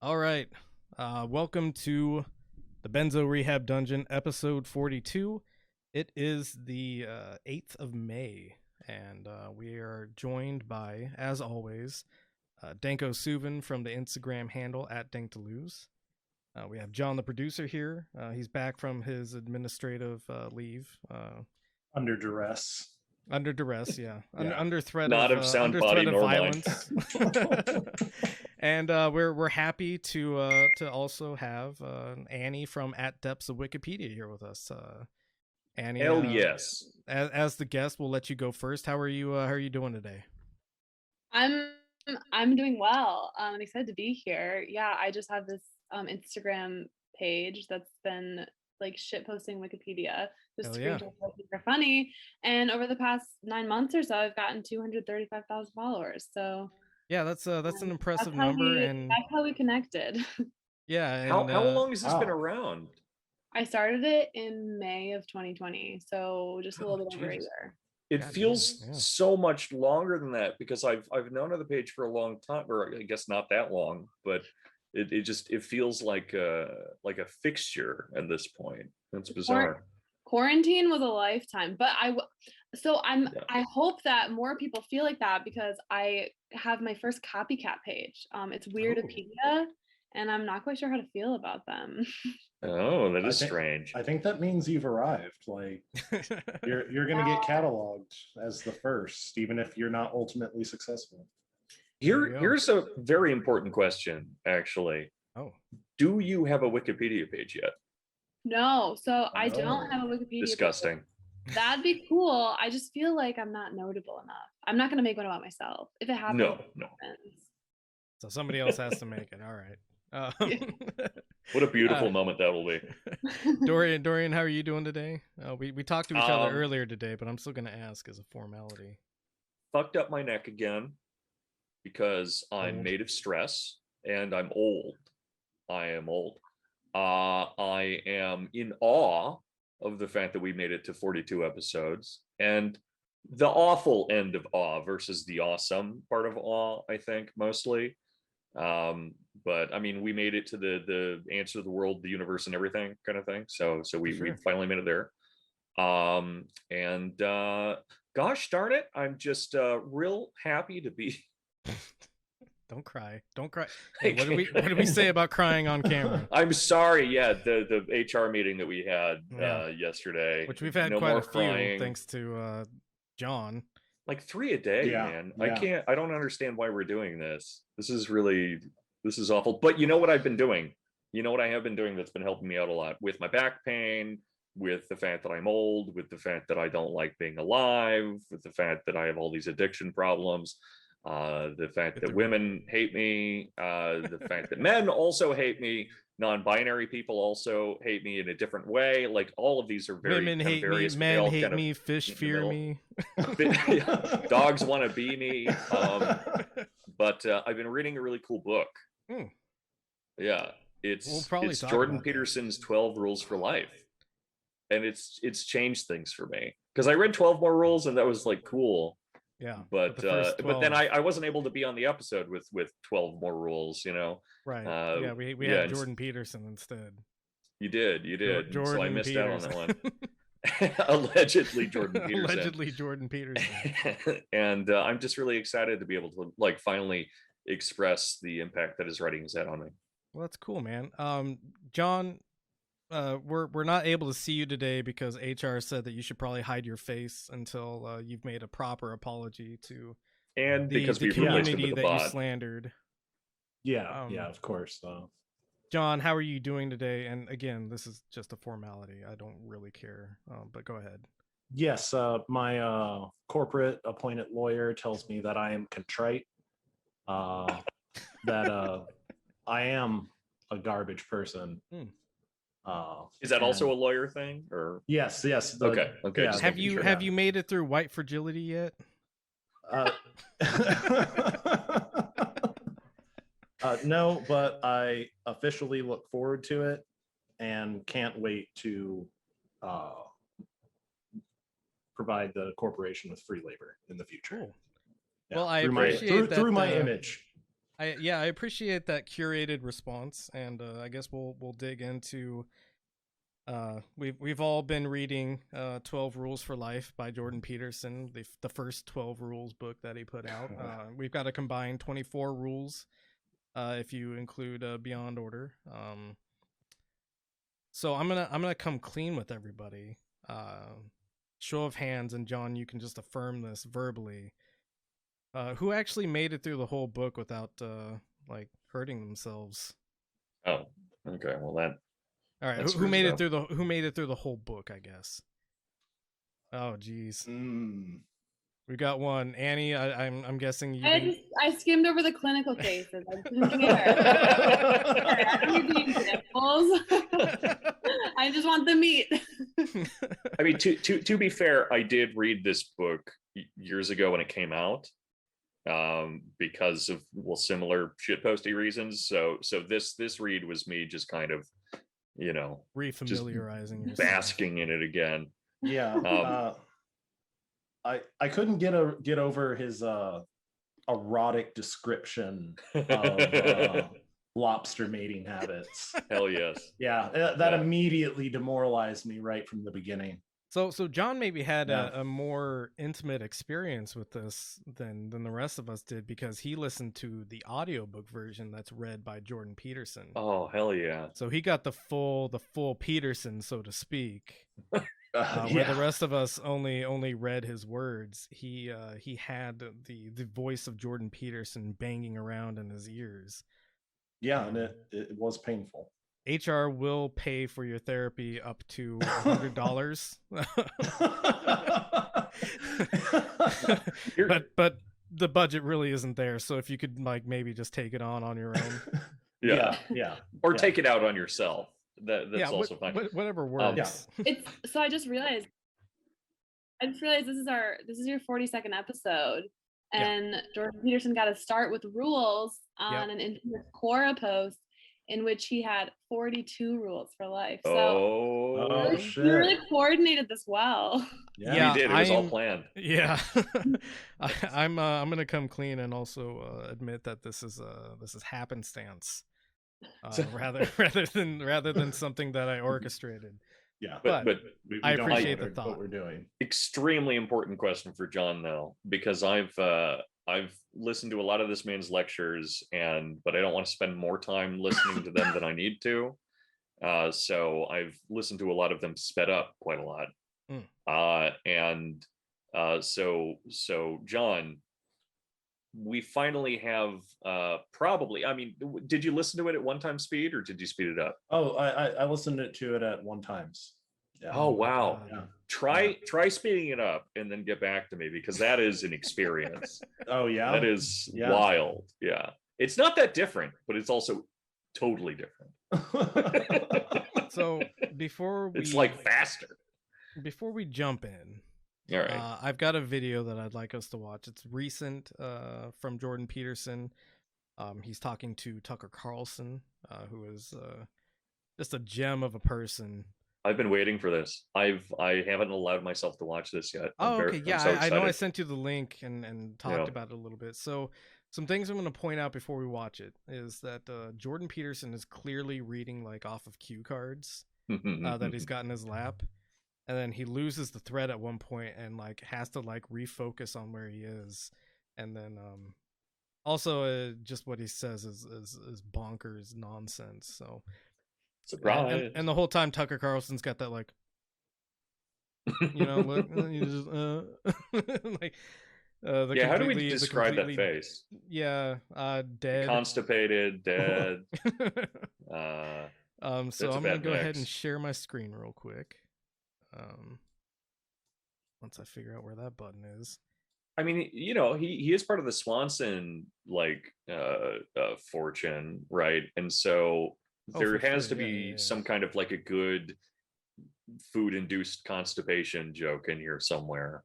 All right. Welcome to the Benzo Rehab Dungeon, episode 42. It is the 8th of May, and we are joined by, as always, Danko Suvin from the Instagram handle at DankToLose. We have John, the producer, here. He's back from his administrative leave. Under duress. Under duress, yeah. Yeah. Under threat Not of of sound under body threat of nor violence. And we're happy to also have Annie from at Depths of Wikipedia here with us. Annie, hell yes. As the guest, we'll let you go first. How are you doing today? I'm doing well. I'm excited to be here. Yeah, I just have this Instagram page that's been like shit posting Wikipedia. Just screenshots are funny. And over the past 9 months or so, I've gotten 235,000 followers. So yeah, that's an impressive number, and that's how we connected. Yeah. And, how long has this been around? I started it in May of 2020, so just a little bit over a year. It feels so much longer than that because I've known of the page for a long time, or I guess not that long, but it feels like a fixture at this point. That's bizarre. Quarantine was a lifetime, but I hope that more people feel like that because I have my first copycat page. It's Weirdopedia, and I'm not quite sure how to feel about them. Oh, that is strange. I think that means you've arrived. Like you're gonna get cataloged as the first, even if you're not ultimately successful. Here's a very important question, actually. Oh. Do you have a Wikipedia page yet? No, so I don't have a Wikipedia Disgusting. page. That'd be cool. I just feel like I'm not notable enough. I'm not gonna make one about myself. If it happens, no. It happens. So somebody else has to make it. All right. What a beautiful moment that will be. Dorian, how are you doing today? We talked to each other earlier today, but I'm still going to ask as a formality. Fucked up my neck again because I'm made of stress and I'm old. I am old. I am in awe of the fact that we made it to 42 episodes, and the awful end of awe versus the awesome part of awe, I think, mostly. But I mean, we made it to the answer to the world, the universe, and everything kind of thing. So we finally made it there. And gosh darn it, I'm just real happy to be. Don't cry. Hey, what did we say about crying on camera? I'm sorry. Yeah, the HR meeting that we had yesterday, which we've had quite a few, thanks to John. Like 3 a day, man. Yeah. I don't understand why we're doing this. This is awful. But you know what I've been doing? You know what I have been doing that's been helping me out a lot with my back pain, with the fact that I'm old, with the fact that I don't like being alive, with the fact that I have all these addiction problems, the fact that women hate me, the fact that men also hate me, non-binary people also hate me in a different way. Like all of these are very women hate me, men hate me, fish fear me, dogs want to be me. But I've been reading a really cool book. Yeah, it's Jordan Peterson's 12 Rules for Life, and it's changed things for me because I read 12 More Rules and that was like cool. Yeah, but then I wasn't able to be on the episode with 12 More Rules, you know. Right. We had Jordan Peterson instead. You did. Jordan so I missed Peterson. out on that one. Allegedly Jordan Peterson. And I'm just really excited to be able to like finally express the impact that his writing has had on me. Well, that's cool, man. John, we're not able to see you today because HR said that you should probably hide your face until you've made a proper apology to because the community that you slandered. Yeah, of course. John, how are you doing today? And again, this is just a formality. I don't really care, but go ahead. Yes, my corporate appointed lawyer tells me that I am contrite. that I am a garbage person. Is that also a lawyer thing, or? Yes. Okay. Yeah, have you made it through white fragility yet? No, but I officially look forward to it and can't wait to provide the corporation with free labor in the future. Cool. Yeah, well, I appreciate that, through my image. I appreciate that curated response, and I guess we'll dig into. We've all been reading 12 Rules for Life by Jordan Peterson, the first 12 rules book that he put out. We've got a combined 24 rules if you include Beyond Order. So I'm gonna come clean with everybody. Show of hands, and John, you can just affirm this verbally. Who actually made it through the whole book without like hurting themselves? Oh, okay. Well, that. All right. Who made it through the whole book? I guess. Oh, geez. We got one. Annie, I'm guessing you. I skimmed over the clinical cases. I didn't care. I don't need the examples. I just want the meat. I mean, to be fair, I did read this book years ago when it came out, because of similar shitposty reasons. So this read was me just kind of, refamiliarizing yourself, basking in it again. Yeah. I couldn't get over his erotic description of lobster mating habits. Hell yes. Yeah, that immediately demoralized me right from the beginning. So John maybe had a more intimate experience with this than the rest of us did, because he listened to the audiobook version that's read by Jordan Peterson. Oh, hell yeah. So he got the full Peterson, so to speak. Where the rest of us only read his words. He had the voice of Jordan Peterson banging around in his ears. Yeah, and it was painful. HR will pay for your therapy up to $100. but the budget really isn't there. So if you could maybe just take it on your own. Yeah. Or take it out on yourself. That's also fine. Whatever works. So I just realized this is your 42nd episode, and Jordan Peterson got to start with rules on an infamous Quora post in which he had 42 rules for life. So shit. We really coordinated this well. Yeah, we did. It was all planned. Yeah. I'm gonna come clean and also admit that this is happenstance. Rather than something that I orchestrated. Yeah, but we I appreciate the thought. What we're doing. Extremely important question for John, though, because I've listened to a lot of this man's lectures, but I don't want to spend more time listening to them than I need to. So I've listened to a lot of them sped up quite a lot. So John, we finally have probably, I mean, did you listen to it at one time speed, or did you speed it up? Oh, I listened to it at 1 times. Yeah. Oh wow. Yeah. Try speeding it up and then get back to me, because that is an experience. Oh yeah. That is wild. Yeah. It's not that different, but it's also totally different. So it's like faster. Before we jump in, all right. I've got a video that I'd like us to watch. It's recent, from Jordan Peterson. He's talking to Tucker Carlson, who is just a gem of a person. I've been waiting for this. I haven't allowed myself to watch this yet. Okay. Yeah, I know I sent you the link and talked about it a little bit. So some things I'm going to point out before we watch it is that Jordan Peterson is clearly reading off of cue cards that he's got in his lap. And then he loses the thread at one point and has to refocus on where he is. And then also just what he says is bonkers nonsense. So surprise. And the whole time Tucker Carlson's got that look, you just how do we describe that face? Yeah, dead, constipated, dead. So I'm gonna go ahead and share my screen real quick. Once I figure out where that button is. I mean, he is part of the Swanson fortune, right? And so there has to be some kind of like a good food-induced constipation joke in here somewhere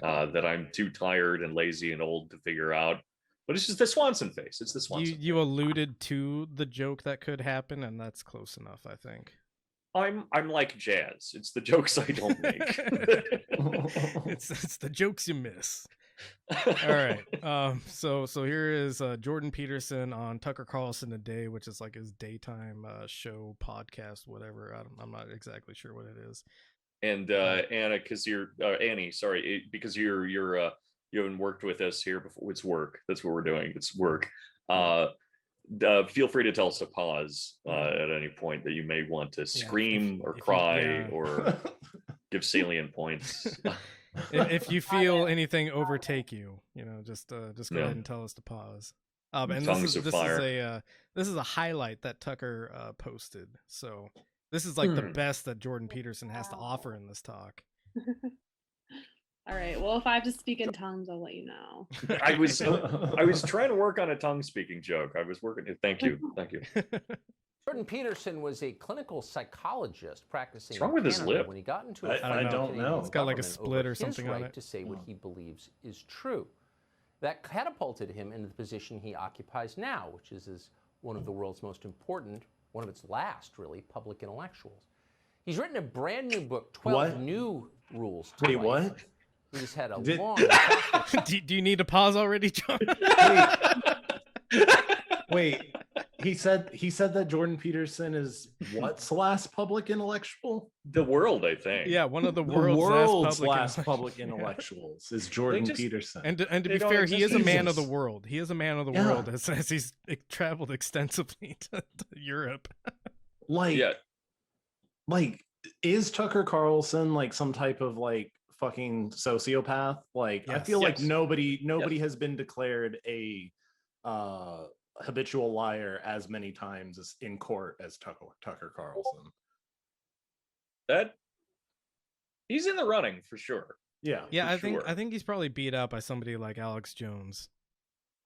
that I'm too tired and lazy and old to figure out. But it's just the Swanson face. It's the Swanson. You alluded to the joke that could happen, and that's close enough, I think. I'm like jazz. It's the jokes I don't make. it's the jokes you miss. All right. So here is Jordan Peterson on Tucker Carlson Today, which is like his daytime show, podcast, whatever. I'm not exactly sure what it is. And Anna, because you're Annie, sorry, because you haven't worked with us here before. It's work. That's what we're doing. It's work. Feel free to tell us to pause at any point that you may want to scream or cry or give salient points. If you feel anything overtake you, just go ahead and tell us to pause. And this is a highlight that Tucker posted. So this is like the best that Jordan Peterson has to offer in this talk. All right. Well, if I have to speak in tongues, I'll let you know. I was trying to work on a tongue speaking joke. I was working. Thank you. Jordan Peterson was a clinical psychologist practicing What's wrong with his lip? when he got into a I don't know. It's got like a split or something on it. To say what he believes is true. That catapulted him into the position he occupies now, which is as one of the world's most important, one of its last, really, public intellectuals. He's written a brand new book, 12 New Rules to Wait, Life. what? He's had a long... do you need to pause already, John? Wait. He said that Jordan Peterson is what's last public intellectual? The world, I think. Yeah, one of the world's last public intellectuals is Jordan Peterson. And to be fair, he is a man of the world. He is a man of the world as he's traveled extensively to Europe. Is Tucker Carlson like some type of like fucking sociopath? Like, I feel like nobody has been declared a habitual liar as many times as in court as Tucker Carlson. That he's in the running for sure. Yeah, I think he's probably beat out by somebody like Alex Jones.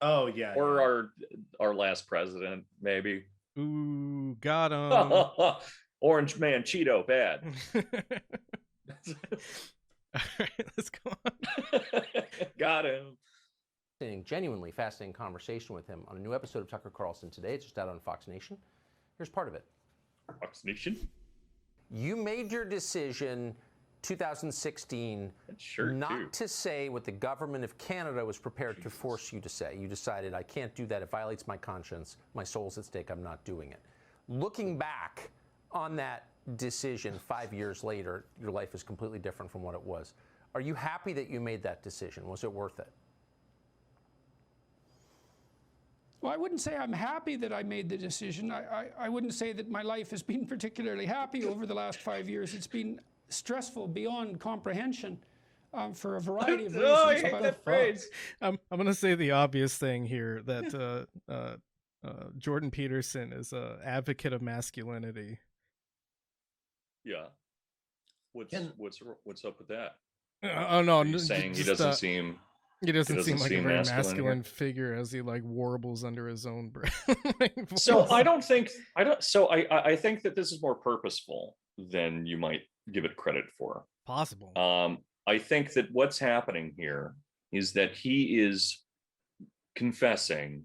Oh yeah, or our last president, maybe. Ooh, got him. Orange man, Cheeto, bad. All right, let's go on. Got him. Genuinely fascinating conversation with him on a new episode of Tucker Carlson Today. It's just out on Fox Nation. Here's part of it. Fox Nation? You made your decision 2016 not to say what the government of Canada was prepared to force you to say. You decided, I can't do that. It violates my conscience. My soul's at stake. I'm not doing it. Looking back on that decision 5 years later, your life is completely different from what it was. Are you happy that you made that decision? Was it worth it? Well, I wouldn't say I'm happy that I made the decision. I wouldn't say that my life has been particularly happy over the last 5 years. It's been stressful beyond comprehension for a variety of reasons. I hate that phrase. I'm going to say the obvious thing here that Jordan Peterson is an advocate of masculinity. Yeah. What's up with that? Oh no! Saying he doesn't seem. He doesn't seem like a very masculine figure as he like warbles under his own breath. So I think that this is more purposeful than you might give it credit for. Possible. I think that what's happening here is that he is confessing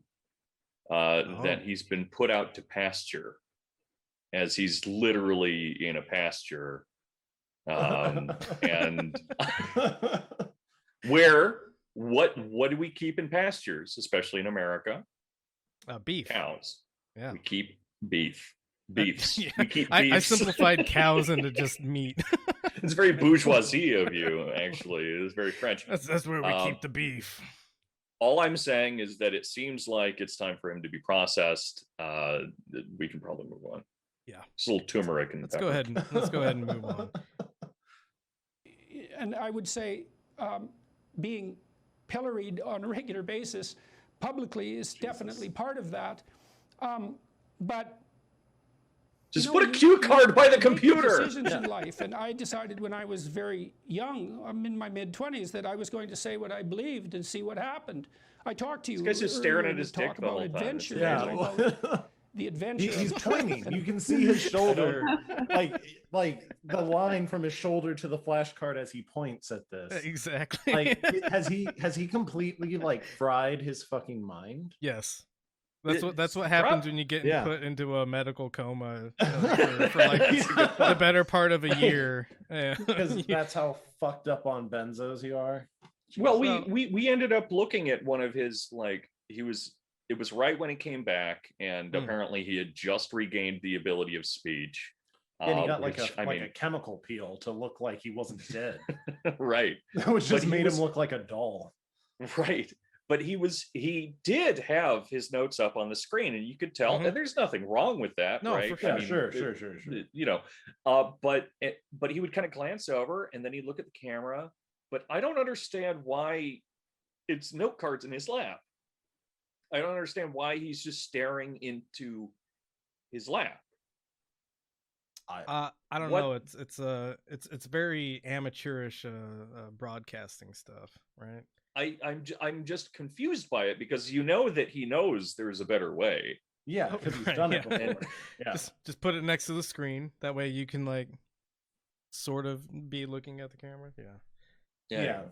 that he's been put out to pasture, as he's literally in a pasture, and where. What do we keep in pastures, especially in America? Beef. Cows. Yeah. We keep beef. Beefs. Yeah. We keep beefs. I simplified cows into just meat. It's very bourgeoisie of you, actually. It is very French. That's where we keep the beef. All I'm saying is that it seems like it's time for him to be processed. We can probably move on. Yeah. Just a little turmeric and let's go ahead and move on. And I would say being pilloried on a regular basis publicly is definitely part of that. But Just put a cue card by the computer. Decisions in life, and I decided when I was very young, I'm in my mid-20s, that I was going to say what I believed and see what happened. I talked to you. This guy's just staring at his dick talk the about whole time. adventure. Yeah. The adventure. He's pointing. You can see his shoulder, like the line from his shoulder to the flashcard as he points at this. Exactly. Like, has he completely like fried his fucking mind? Yes. That's what happens when you get put into a medical coma for like the better part of a year. Because that's how fucked up on benzos you are. Well, we ended up looking at one of his, like, it was right when he came back, and apparently he had just regained the ability of speech. And he got a chemical peel to look like he wasn't dead. Right. Which just made him look like a doll. Right. But he did have his notes up on the screen, and you could tell, and there's nothing wrong with that, no, right? For sure. I mean, Sure. You know, but he would kind of glance over, and then he'd look at the camera. But I don't understand why it's note cards in his lap. I don't understand why he's just staring into his lap. I don't know. It's very amateurish broadcasting stuff, right? I'm just confused by it, because you know that he knows there's a better way. Yeah, because he's done it before. Yeah. Just put it next to the screen. That way you can like sort of be looking at the camera. Yeah.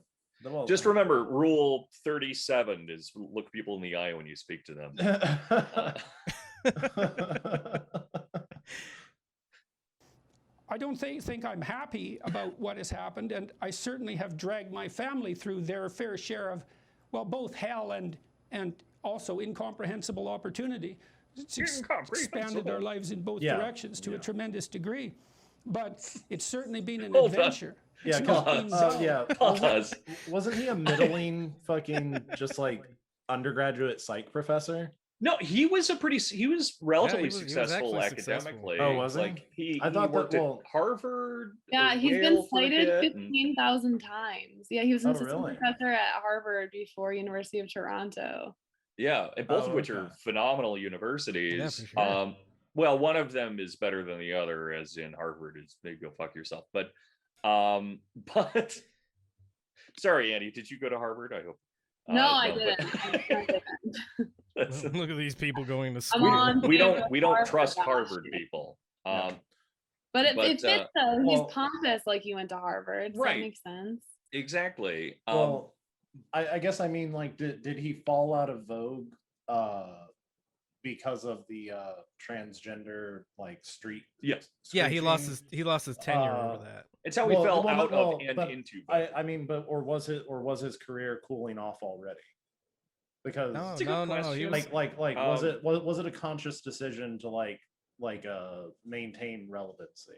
Well, just remember, rule 37 is look people in the eye when you speak to them. I don't think I'm happy about what has happened, and I certainly have dragged my family through their fair share of, well, both hell and also incomprehensible opportunity. It's expanded our lives in both directions to a tremendous degree, but it's certainly been an adventure. Yeah, wasn't he a middling fucking just like undergraduate psych professor? No, he was relatively successful academically. Oh, was he? Like he worked at Harvard. Yeah, he's been cited 15,000 times. Yeah, he was an assistant professor at Harvard before University of Toronto. Yeah, and both of which are phenomenal universities. Yeah, for sure. Well, one of them is better than the other, as in Harvard is they go fuck yourself. But sorry, Annie, did you go to Harvard? I hope. No, I didn't. Look at these people going to school. We don't trust Harvard people. But it fits though. He's pompous like he went to Harvard. So that makes sense. Exactly. Well, I guess I mean, like, did he fall out of vogue because of the transgender like street? Yes. Yeah, he lost his tenure over that. It's how he fell out of and into. I mean, or was his career cooling off already? Because no. He was, was it a conscious decision to maintain relevancy?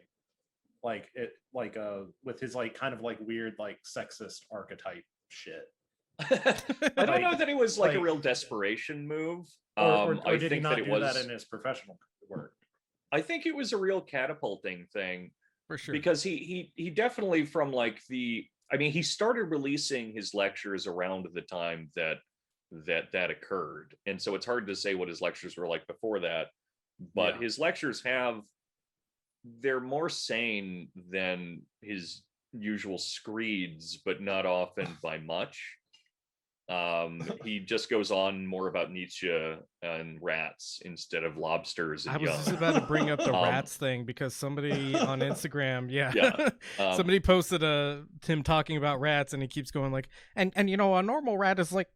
With his like kind of like weird like sexist archetype shit. I don't know that it was like a real desperation move. Or did he not do that in his professional work? I think it was a real catapulting thing. For sure. Because he definitely from like he started releasing his lectures around the time that occurred. And so it's hard to say what his lectures were like before that. But his lectures they're more sane than his usual screeds, but not often by much. He just goes on more about Nietzsche and rats instead of lobsters. And I was just about to bring up the rats thing because somebody on Instagram, somebody posted him talking about rats, and he keeps going like, and a normal rat is like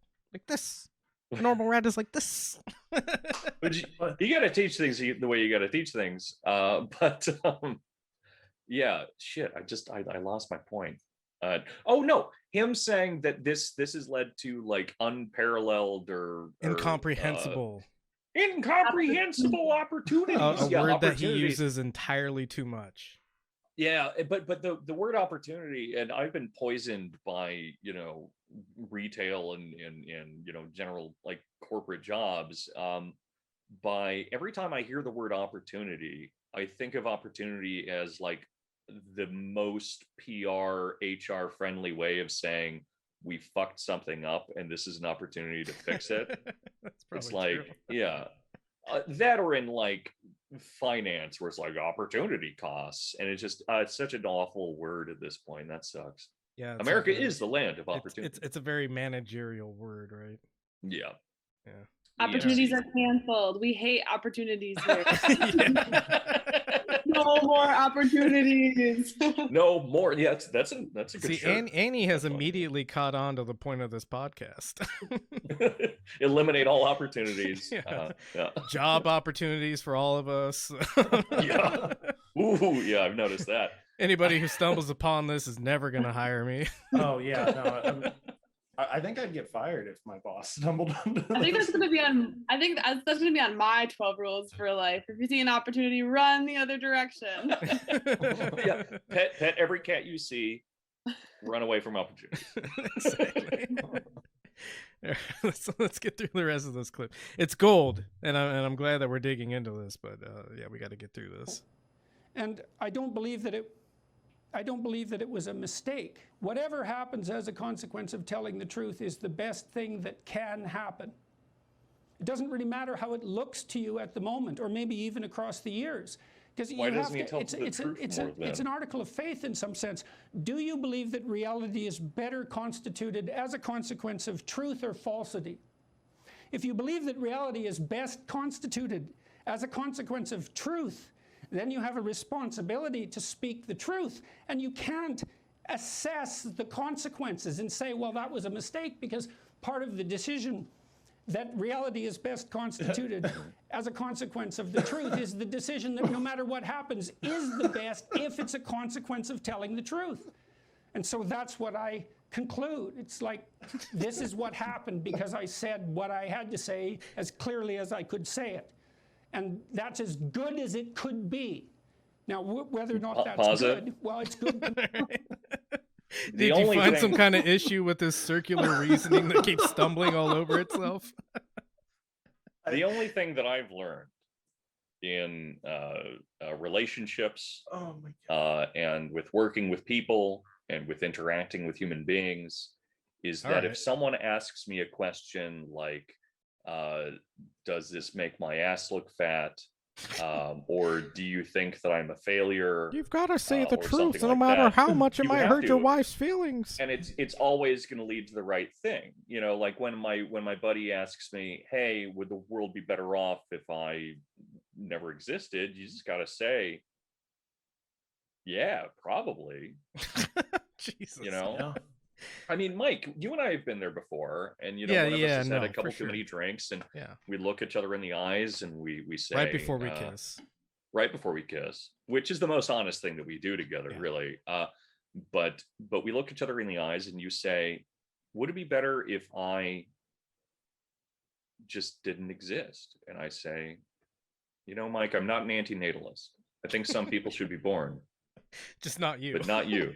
this. A normal rat is like this. But you got to teach things the way you got to teach things. Yeah, shit. I lost my point. Him saying that this has led to like unparalleled or incomprehensible opportunities. A word that he uses entirely too much. Yeah, but the word opportunity, and I've been poisoned by retail and general like corporate jobs. By every time I hear the word opportunity, I think of opportunity as like the most PR HR friendly way of saying we fucked something up and this is an opportunity to fix it. It's like true. That or in like finance, where it's like opportunity costs, and it's just it's such an awful word at this point. That sucks. Yeah, America is the land of opportunity. It's a very managerial word, right? Yeah. Opportunities are canceled. We hate opportunities here. No more opportunities. No more. Yeah, that's a good See, Annie has immediately caught on to the point of this podcast. Eliminate all opportunities. Job opportunities for all of us. Yeah. Ooh, yeah, I've noticed that. Anybody who stumbles upon this is never going to hire me. Oh, yeah. No, I think I'd get fired if my boss stumbled onto I think that's going to be on. I think that's going to be on my 12 rules for life. If you see an opportunity, run the other direction. Yeah, pet every cat you see. Run away from opportunities. Exactly. Let's get through the rest of this clip. It's gold, and I'm glad that we're digging into this. But yeah, we got to get through this. And I don't believe that it was a mistake. Whatever happens as a consequence of telling the truth is the best thing that can happen. It doesn't really matter how it looks to you at the moment, or maybe even across the years. Because it's an article of faith in some sense. Do you believe that reality is better constituted as a consequence of truth or falsity? If you believe that reality is best constituted as a consequence of truth, then you have a responsibility to speak the truth, and you can't assess the consequences and say, well, that was a mistake, because part of the decision that reality is best constituted as a consequence of the truth is the decision that no matter what happens is the best if it's a consequence of telling the truth. And so that's what I conclude. It's like, this is what happened because I said what I had to say as clearly as I could say it. And that's as good as it could be. Now, whether or not that's good, well, it's good. Did you find some kind of issue with this circular reasoning that keeps stumbling all over itself? The only thing that I've learned in relationships and with working with people and with interacting with human beings is that if someone asks me a question like, does this make my ass look fat? Or do you think that I'm a failure? You've got to say the truth, no matter how much it might hurt your wife's feelings. And it's always going to lead to the right thing. You know, like when my buddy asks me, hey, would the world be better off if I never existed? You just got to say, yeah, probably. Jesus. You know? Yeah. I mean, Mike, you and I have been there before, and one of us has had a couple too many drinks, and we look each other in the eyes, and we say right before we kiss, which is the most honest thing that we do together, really. But we look each other in the eyes, and you say, "Would it be better if I just didn't exist?" And I say, "You know, Mike, I'm not an antinatalist. I think some people should be born, just not you, but not you."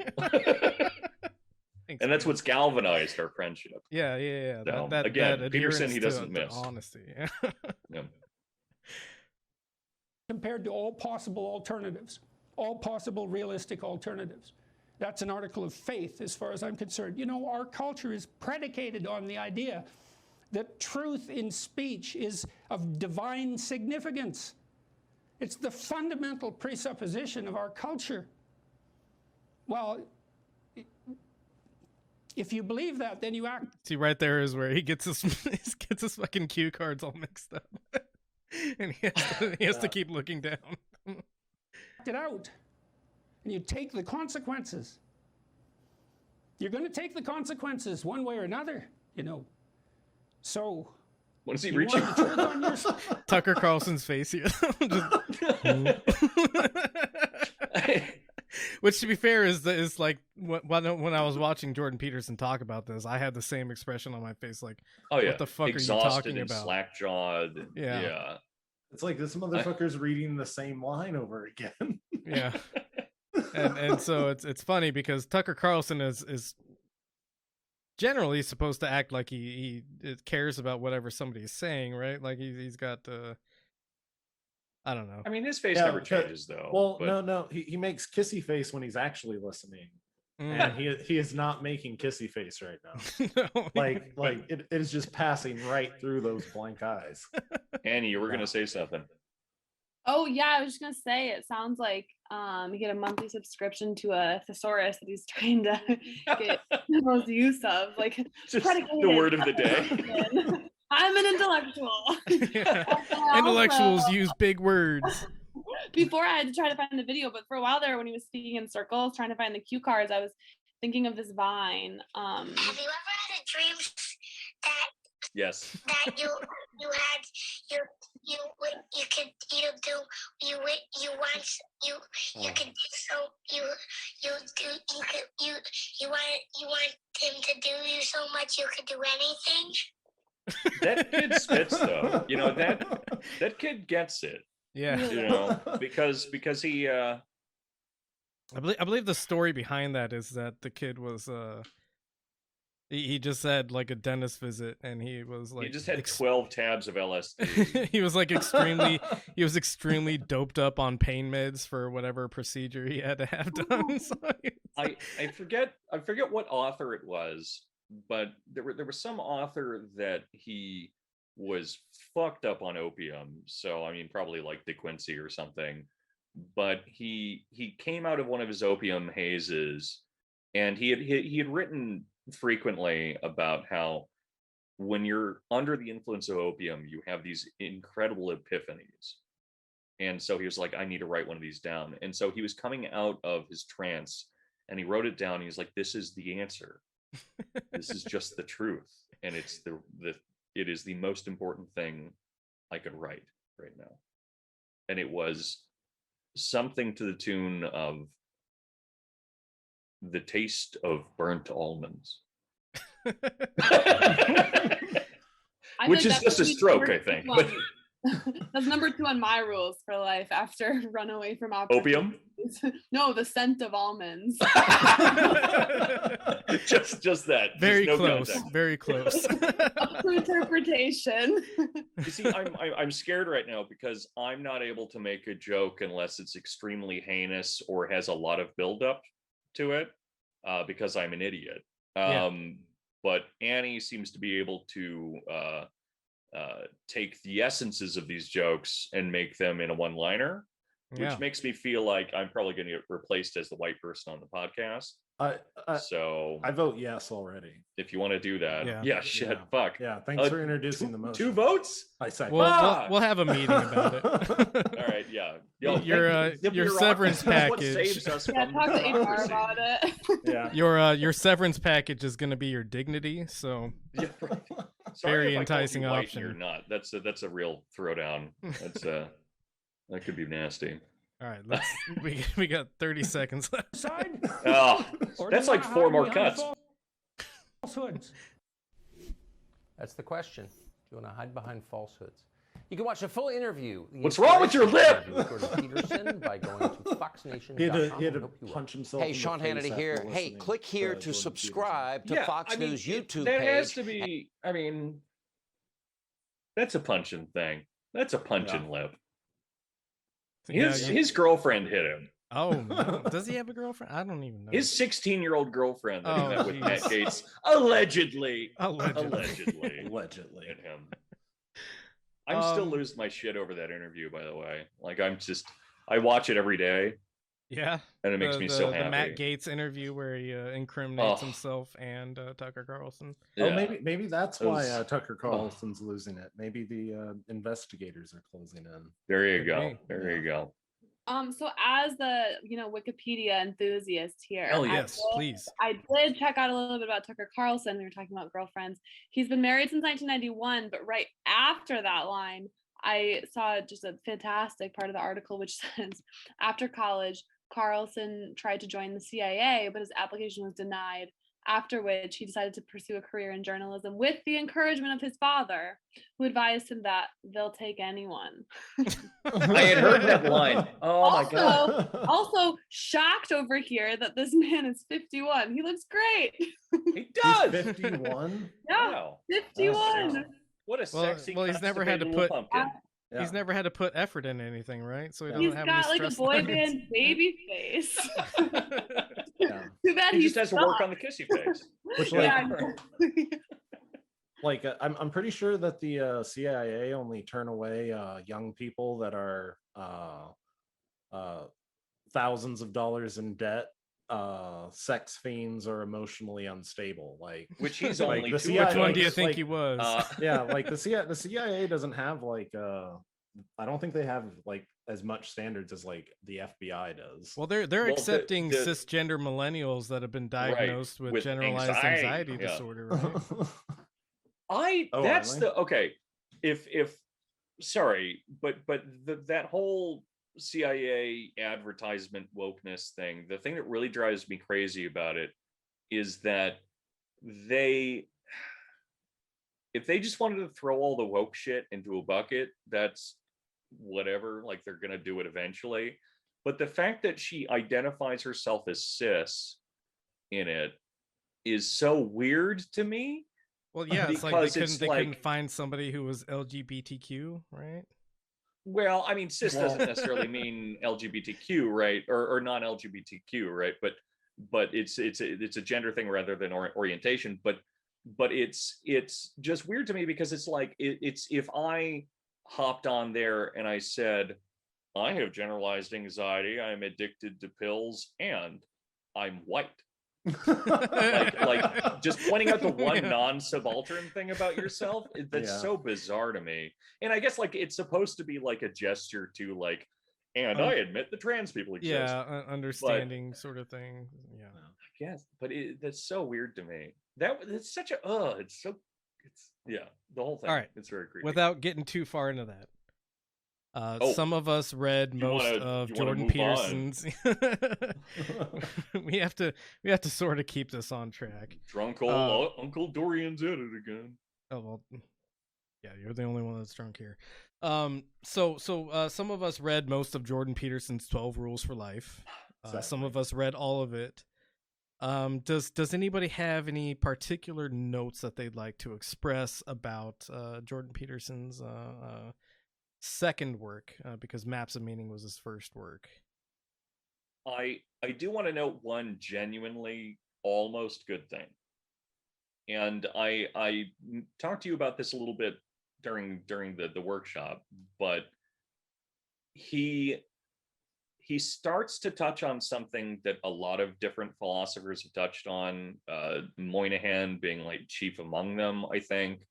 And that's what's galvanized our friendship. Yeah. So, that again, Peterson, he doesn't miss. Honesty. Yeah. Compared to all possible alternatives, all possible realistic alternatives. That's an article of faith as far as I'm concerned. You know, our culture is predicated on the idea that truth in speech is of divine significance. It's the fundamental presupposition of our culture. Well, if you believe that, then you act. See, right there is where he gets his fucking cue cards all mixed up, and he has to keep looking down. Act it out, and you take the consequences. You're going to take the consequences one way or another, you know. So, what is he reaching? Tucker Carlson's face here. Which, to be fair, is like when I was watching Jordan Peterson talk about this, I had the same expression on my face, like, what the fuck exhausted are you talking about? Slack-jawed. Yeah. It's like this motherfucker's reading the same line over again. Yeah. And so it's funny because Tucker Carlson is generally supposed to act like he cares about whatever somebody's saying, right? Like he's got I don't know. I mean, his face never changes, though. Well, no. He makes kissy face when he's actually listening, and he is not making kissy face right now. No, like it is just passing right through those blank eyes. Annie, you were going to say something. Oh yeah, I was just gonna say it sounds like you get a monthly subscription to a thesaurus that he's trying to get the most use of. Like just the word of the day. I'm an intellectual. Yeah. Intellectuals use big words. Before I had to try to find the video, but for a while there when he was speaking in circles, trying to find the cue cards, I was thinking of this vine. Have you ever had a dream that yes that you could want him to do you so much you could do anything? That kid spits though. You know, that kid gets it. Yeah. You know, because he I believe the story behind that is that the kid was he just had like a dentist visit and he was like, he just had 12 tabs of LSD. He was like extremely doped up on pain meds for whatever procedure he had to have done. So I forget what author it was, but there was some author that he was fucked up on opium. So I mean, probably like De Quincey or something. But he came out of one of his opium hazes, and he had written frequently about how when you're under the influence of opium, you have these incredible epiphanies. And so he was like, I need to write one of these down. And so he was coming out of his trance and he wrote it down. He was like, this is the answer. This is just the truth. And it's it is the most important thing I could write right now. And it was something to the tune of the taste of burnt almonds. Which is just a stroke, I think. But that's number 2 on my rules for life after run away from opium. No, the scent of almonds. just that. Very no close. Context. Very close. Up to interpretation. You see, I'm scared right now because I'm not able to make a joke unless it's extremely heinous or has a lot of buildup to it, because I'm an idiot. But Annie seems to be able to take the essences of these jokes and make them in a one-liner, which makes me feel like I'm probably going to get replaced as the white person on the podcast. So I vote yes already. If you want to do that, fuck. Yeah, thanks for introducing the motion. 2 votes? I say. We'll have a meeting about it. All right, yeah. Your severance package. Saves us talk to HR about it. Yeah. Your severance package is going to be your dignity. So right. very enticing option. You're not. That's a real throwdown. That's that could be nasty. All right, we got 30 seconds left. Oh, that's like 4 more cuts. Falsehoods. That's the question. Do you want to hide behind falsehoods? You can watch a full interview. What's wrong with your lip? With Jordan Peterson by going to FoxNation.com. He had to punch himself. Hey, Sean Hannity here. Hey, click here to subscribe to Fox News YouTube that page. That has to be. I mean, that's a punching thing. That's a punching lip. His girlfriend hit him. Oh, no. Does he have a girlfriend? I don't even know. His 16-year-old girlfriend that he met with Matt Gaetz allegedly hit him. I'm still losing my shit over that interview, by the way. Like, I watch it every day. Yeah. And it makes me so happy. The Matt Gaetz interview where he incriminates himself and Tucker Carlson. Yeah. Oh, maybe that's why Tucker Carlson's losing it. Maybe the investigators are closing in. There you go. There you go. So as the Wikipedia enthusiast here, hell yes, please. I did check out a little bit about Tucker Carlson. We were talking about girlfriends. He's been married since 1991, but right after that line, I saw just a fantastic part of the article which says, after college, Carlson tried to join the CIA, but his application was denied. After which he decided to pursue a career in journalism with the encouragement of his father, who advised him that they'll take anyone. I had heard that line. Oh my God. Also shocked over here that this man is 51. He looks great. He does. 51? Yeah, wow. 51. Wow. What a sexy. Well, he's never had to put pumpkin. Yeah. He's never had to put effort in anything, right? So he's got like a boy band baby face. Too bad he just has to work on the kissy face. Which, like I'm pretty sure that the CIA only turn away young people that are thousands of dollars in debt, sex fiends, or emotionally unstable. Like, which he's like only the two. CIA, Which one do you just, think like, he was? yeah, like the CIA doesn't have like I don't think they have like as much standards as like the FBI does. Well, they're accepting cisgender millennials that have been diagnosed with generalized anxiety disorder, right? That's the okay. If sorry, but that whole CIA advertisement wokeness thing, the thing that really drives me crazy about it is that if they just wanted to throw all the woke shit into a bucket, that's whatever, like they're gonna do it eventually. But the fact that she identifies herself as cis in it is so weird to me. Well, yeah, it's like they couldn't find somebody who was LGBTQ, right? Well, I mean, cis doesn't necessarily mean LGBTQ, right, or non-LGBTQ, right? But it's a gender thing rather than orientation. But it's just weird to me because it's like it's if I hopped on there and I said, I have generalized anxiety, I'm addicted to pills, and I'm white. like just pointing out the one non-subaltern thing about yourself, that's so bizarre to me. And I guess like it's supposed to be like a gesture to like, and I admit that trans people exist. Yeah, understanding sort of thing. Yeah, I guess, but that's so weird to me. It's such a it's the whole thing. All right, it's very creepy. Without getting too far into that. Some of us read most of Jordan Peterson's. we have to sort of keep this on track. Drunk old Uncle Dorian's at it again. Oh well, yeah, you're the only one that's drunk here. So some of us read most of Jordan Peterson's 12 Rules for Life. Some of us read all of it. Does anybody have any particular notes that they'd like to express about Jordan Peterson's second work, because Maps of Meaning was his first work? I do want to note one genuinely almost good thing, and I talked to you about this a little bit during the workshop, but he starts to touch on something that a lot of different philosophers have touched on, Moynihan being like chief among them, I think,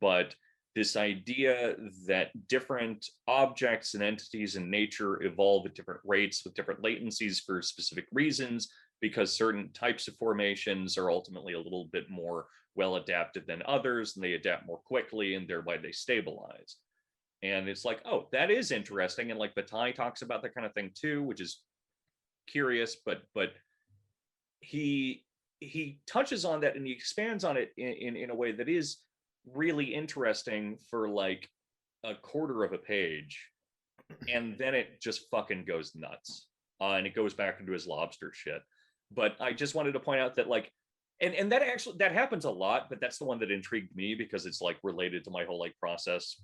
but this idea that different objects and entities in nature evolve at different rates with different latencies for specific reasons, because certain types of formations are ultimately a little bit more well adapted than others, and they adapt more quickly, and thereby they stabilize. And it's like, oh, that is interesting. And like Bataille talks about that kind of thing too, which is curious, but he touches on that and he expands on it in a way that is really interesting for like a quarter of a page, and then it just fucking goes nuts, and it goes back into his lobster shit. But I just wanted to point out that like, and that happens a lot, but that's the one that intrigued me because it's like related to my whole like process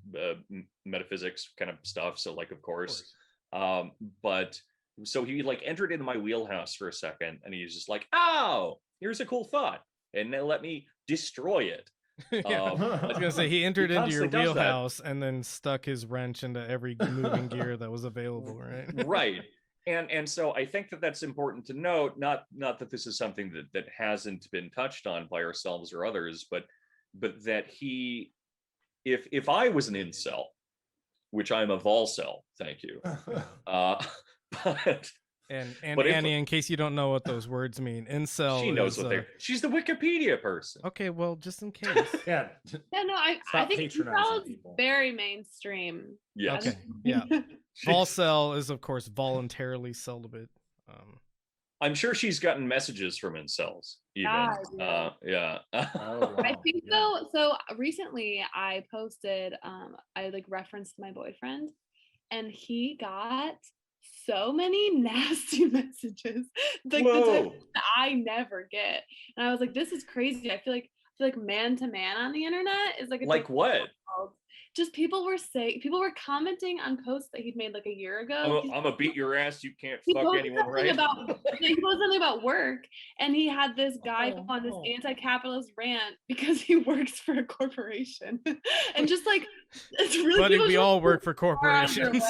metaphysics kind of stuff. So like, of course. But so he like entered into my wheelhouse for a second, and he's just like, oh, here's a cool thought, and then let me destroy it. Yeah. I was gonna say he entered into your wheelhouse and then stuck his wrench into every moving gear that was available, right? Right. And so I think that that's important to note, not that this is something that hasn't been touched on by ourselves or others, but that he, if I was an incel, which I'm a volcel, thank you, but Annie, in case you don't know what those words mean, incel. She knows what they're. She's the Wikipedia person. Okay, well, just in case. Yeah. No, I think incel is very mainstream. Yeah. Okay. Yeah. Volcel is of course voluntarily celibate. I'm sure she's gotten messages from incels. Even. Yeah. Oh, wow. I think so. So recently, I posted. I like referenced my boyfriend, and he got so many nasty messages, like the type that I never get. And I was like, this is crazy. I feel like man to man on the internet is like a like what? world. just people were commenting on posts that he'd made like a year ago. I'm gonna beat your ass. You can't fuck anyone, right? He posted something about work, and he had this guy go on this anti-capitalist rant because he works for a corporation, and just like it's really. Buddy, we all work for corporations.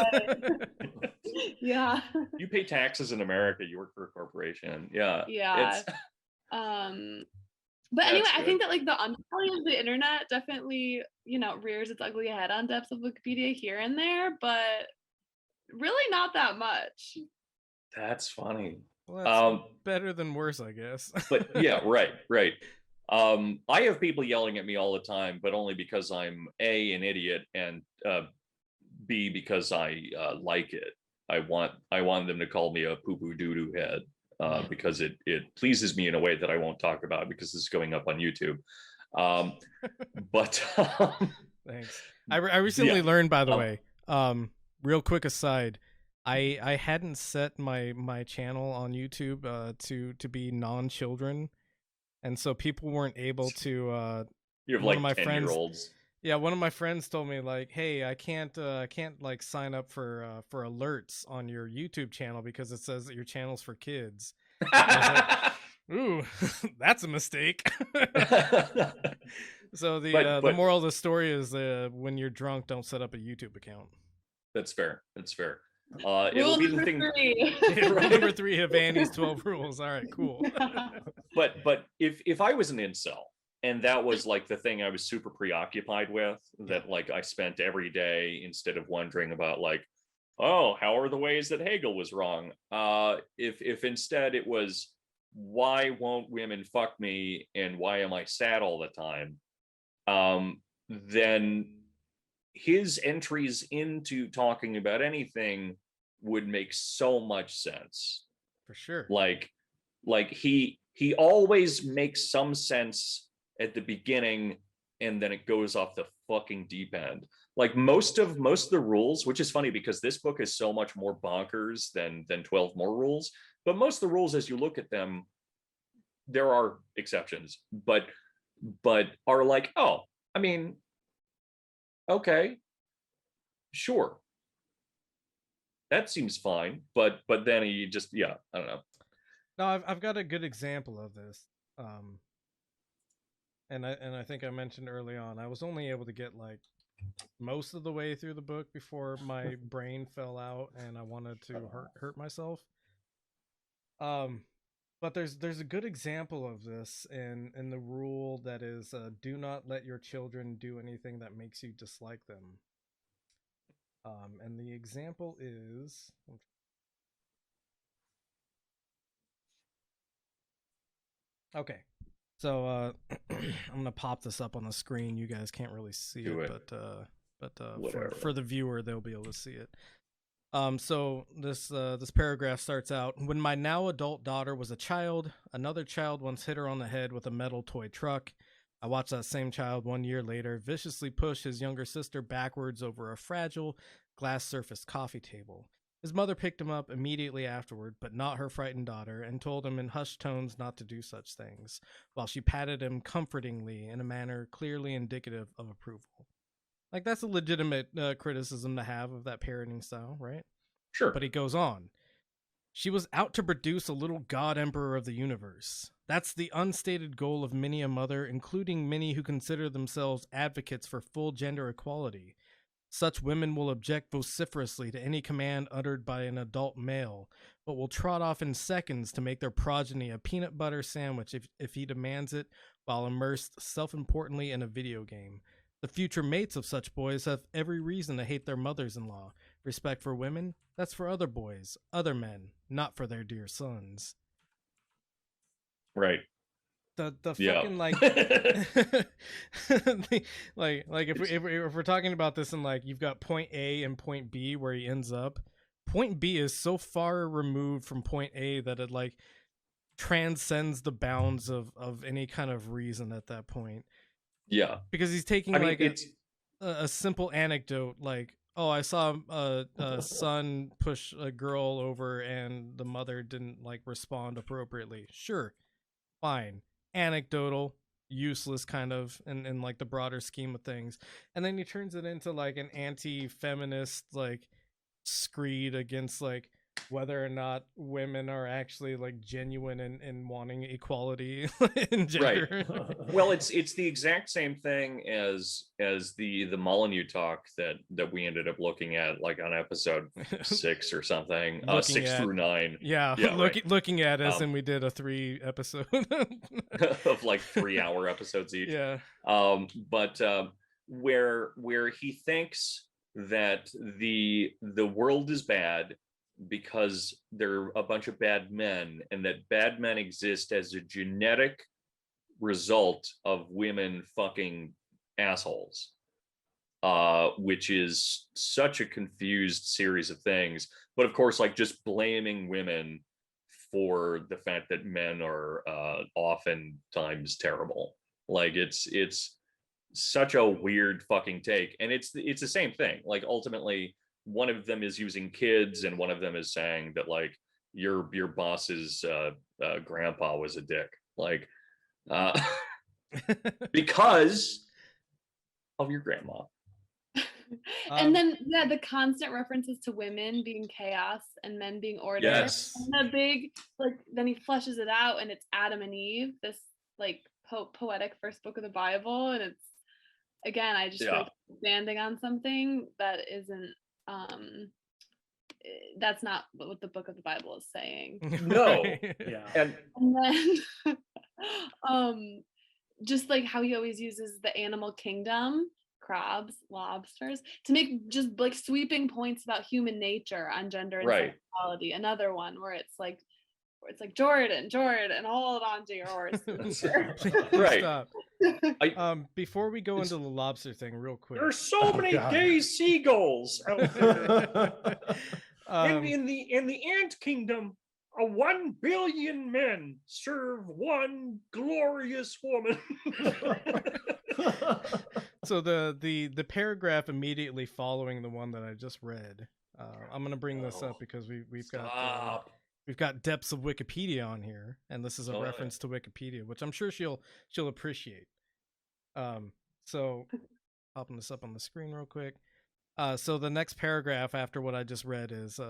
Yeah. You pay taxes in America. You work for a corporation. Yeah. Yeah. But anyway, I think that like the underbelly of the internet definitely, rears its ugly head on depths of Wikipedia here and there, but really not that much. That's funny. Well, that's better than worse, I guess. But yeah, right. I have people yelling at me all the time, but only because I'm A, an idiot, and B, because I like it. I want them to call me a poo-poo doo-doo head. Because it pleases me in a way that I won't talk about because it's going up on YouTube. But thanks. I recently learned, by the way, real quick aside, I hadn't set my channel on YouTube to be non-children, and so people weren't able to. You have like 10-year-olds. Yeah, one of my friends told me like, "Hey, I can't like sign up for alerts on your YouTube channel because it says that your channel's for kids." I was like, ooh, that's a mistake. So the moral of the story is when you're drunk, don't set up a YouTube account. That's fair. Rule number 3. Rule number 3 of Annie's 12 rules. All right, cool. But if I was an incel, and that was like the thing I was super preoccupied with, that like I spent every day instead of wondering about like, oh, how are the ways that Hegel was wrong? If instead it was, why won't women fuck me and why am I sad all the time? Then his entries into talking about anything would make so much sense. For sure. Like he always makes some sense at the beginning, and then it goes off the fucking deep end. Like most of the rules, which is funny because this book is so much more bonkers than 12 More Rules. But most of the rules, as you look at them, there are exceptions, but are like, oh, I mean, okay, sure, that seems fine. But then he just, I don't know. No, I've got a good example of this. And I think I mentioned early on, I was only able to get like most of the way through the book before my brain fell out and I wanted to hurt myself. But there's a good example of this in the rule that is, do not let your children do anything that makes you dislike them. And the example is, okay. So I'm gonna pop this up on the screen. You guys can't really see it, but for the viewer, they'll be able to see it. So this paragraph starts out: when my now adult daughter was a child, another child once hit her on the head with a metal toy truck. I watched that same child 1 year later viciously push his younger sister backwards over a fragile glass-surfaced coffee table. His mother picked him up immediately afterward, but not her frightened daughter, and told him in hushed tones not to do such things, while she patted him comfortingly in a manner clearly indicative of approval. Like, that's a legitimate criticism to have of that parenting style, right? Sure. But he goes on. She was out to produce a little god emperor of the universe. That's the unstated goal of many a mother, including many who consider themselves advocates for full gender equality. Such women will object vociferously to any command uttered by an adult male, but will trot off in seconds to make their progeny a peanut butter sandwich if he demands it while immersed self-importantly in a video game. The future mates of such boys have every reason to hate their mothers-in-law. Respect for women, that's for other boys, other men, not for their dear sons. Right. The fucking like like if we're talking about this and like you've got point A and point B where he ends up, point B is so far removed from point A that it like transcends the bounds of any kind of reason at that point. Yeah, because he's taking a simple anecdote like, oh, I saw a son push a girl over and the mother didn't like respond appropriately. Sure, fine. Anecdotal, useless kind of in like the broader scheme of things, and then he turns it into like an anti-feminist like screed against like whether or not women are actually like genuine in wanting equality in gender. Right. Well, it's the exact same thing as the Molyneux talk that we ended up looking at like on episode 6 or something, 6 through 9. Yeah, looking at us, and we did a 3 episode of like 3-hour episodes each. Yeah. But where he thinks that the world is bad because they're a bunch of bad men, and that bad men exist as a genetic result of women fucking assholes, which is such a confused series of things. But of course, like just blaming women for the fact that men are oftentimes terrible. Like it's such a weird fucking take, and it's the same thing. Like ultimately, one of them is using kids, and one of them is saying that like your boss's grandpa was a dick, like because of your grandma. And then the constant references to women being chaos and men being order. Yes. And the big like then he fleshes it out, and it's Adam and Eve, this like poetic first book of the Bible, and it's again I just feel like standing on something that isn't that's not what the book of the Bible is saying. No. Yeah. And then just like how he always uses the animal kingdom, crabs, lobsters, to make just like sweeping points about human nature on gender and sexuality. Another one where it's like Jordan, hold on to your horse. Right. Stop. Before we go into the lobster thing, real quick. There's so many gay seagulls out there. In the ant kingdom, 1 billion men serve one glorious woman. So the paragraph immediately following the one that I just read, I'm gonna bring this up because we've got depths of Wikipedia on here, and this is a reference to Wikipedia, which I'm sure she'll appreciate. So popping this up on the screen real quick. So the next paragraph after what I just read is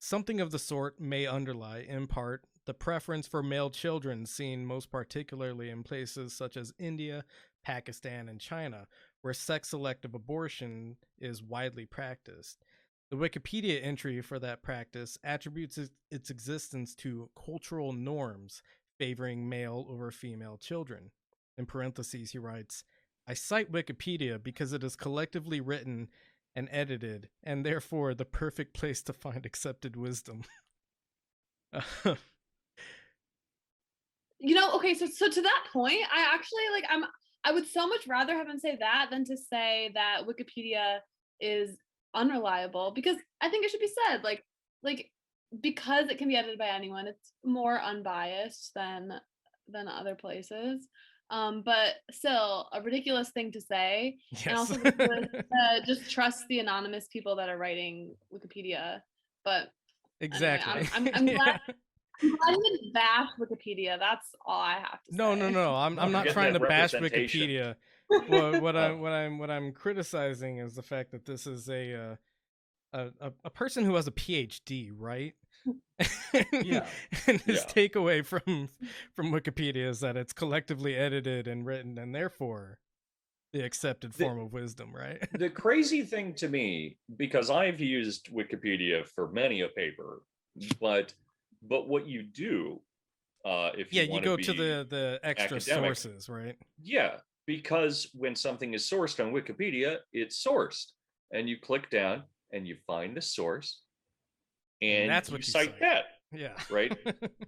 something of the sort may underlie, in part, the preference for male children seen most particularly in places such as India, Pakistan, and China, where sex-selective abortion is widely practiced. The Wikipedia entry for that practice attributes its existence to cultural norms favoring male over female children. In parentheses, he writes, I cite Wikipedia because it is collectively written and edited, and therefore the perfect place to find accepted wisdom. Okay, so to that point, I actually I would so much rather have him say that than to say that Wikipedia is unreliable, because I think it should be said like because it can be edited by anyone, it's more unbiased than other places. But still a ridiculous thing to say. Yes. And also just trust the anonymous people that are writing Wikipedia. But exactly. Anyway, I'm glad. I'm glad you didn't bash Wikipedia. That's all I have to say. No. I'm not trying to bash Wikipedia. What I'm criticizing is the fact that this is a person who has a PhD, right? Yeah. And his takeaway from Wikipedia is that it's collectively edited and written, and therefore the accepted form of wisdom, right? The crazy thing to me, because I've used Wikipedia for many a paper, but what you do, if you go to the extra academic, sources, right? Yeah, because when something is sourced on Wikipedia, it's sourced, and you click down and you find the source, and that's you what cite that. Yeah. Right.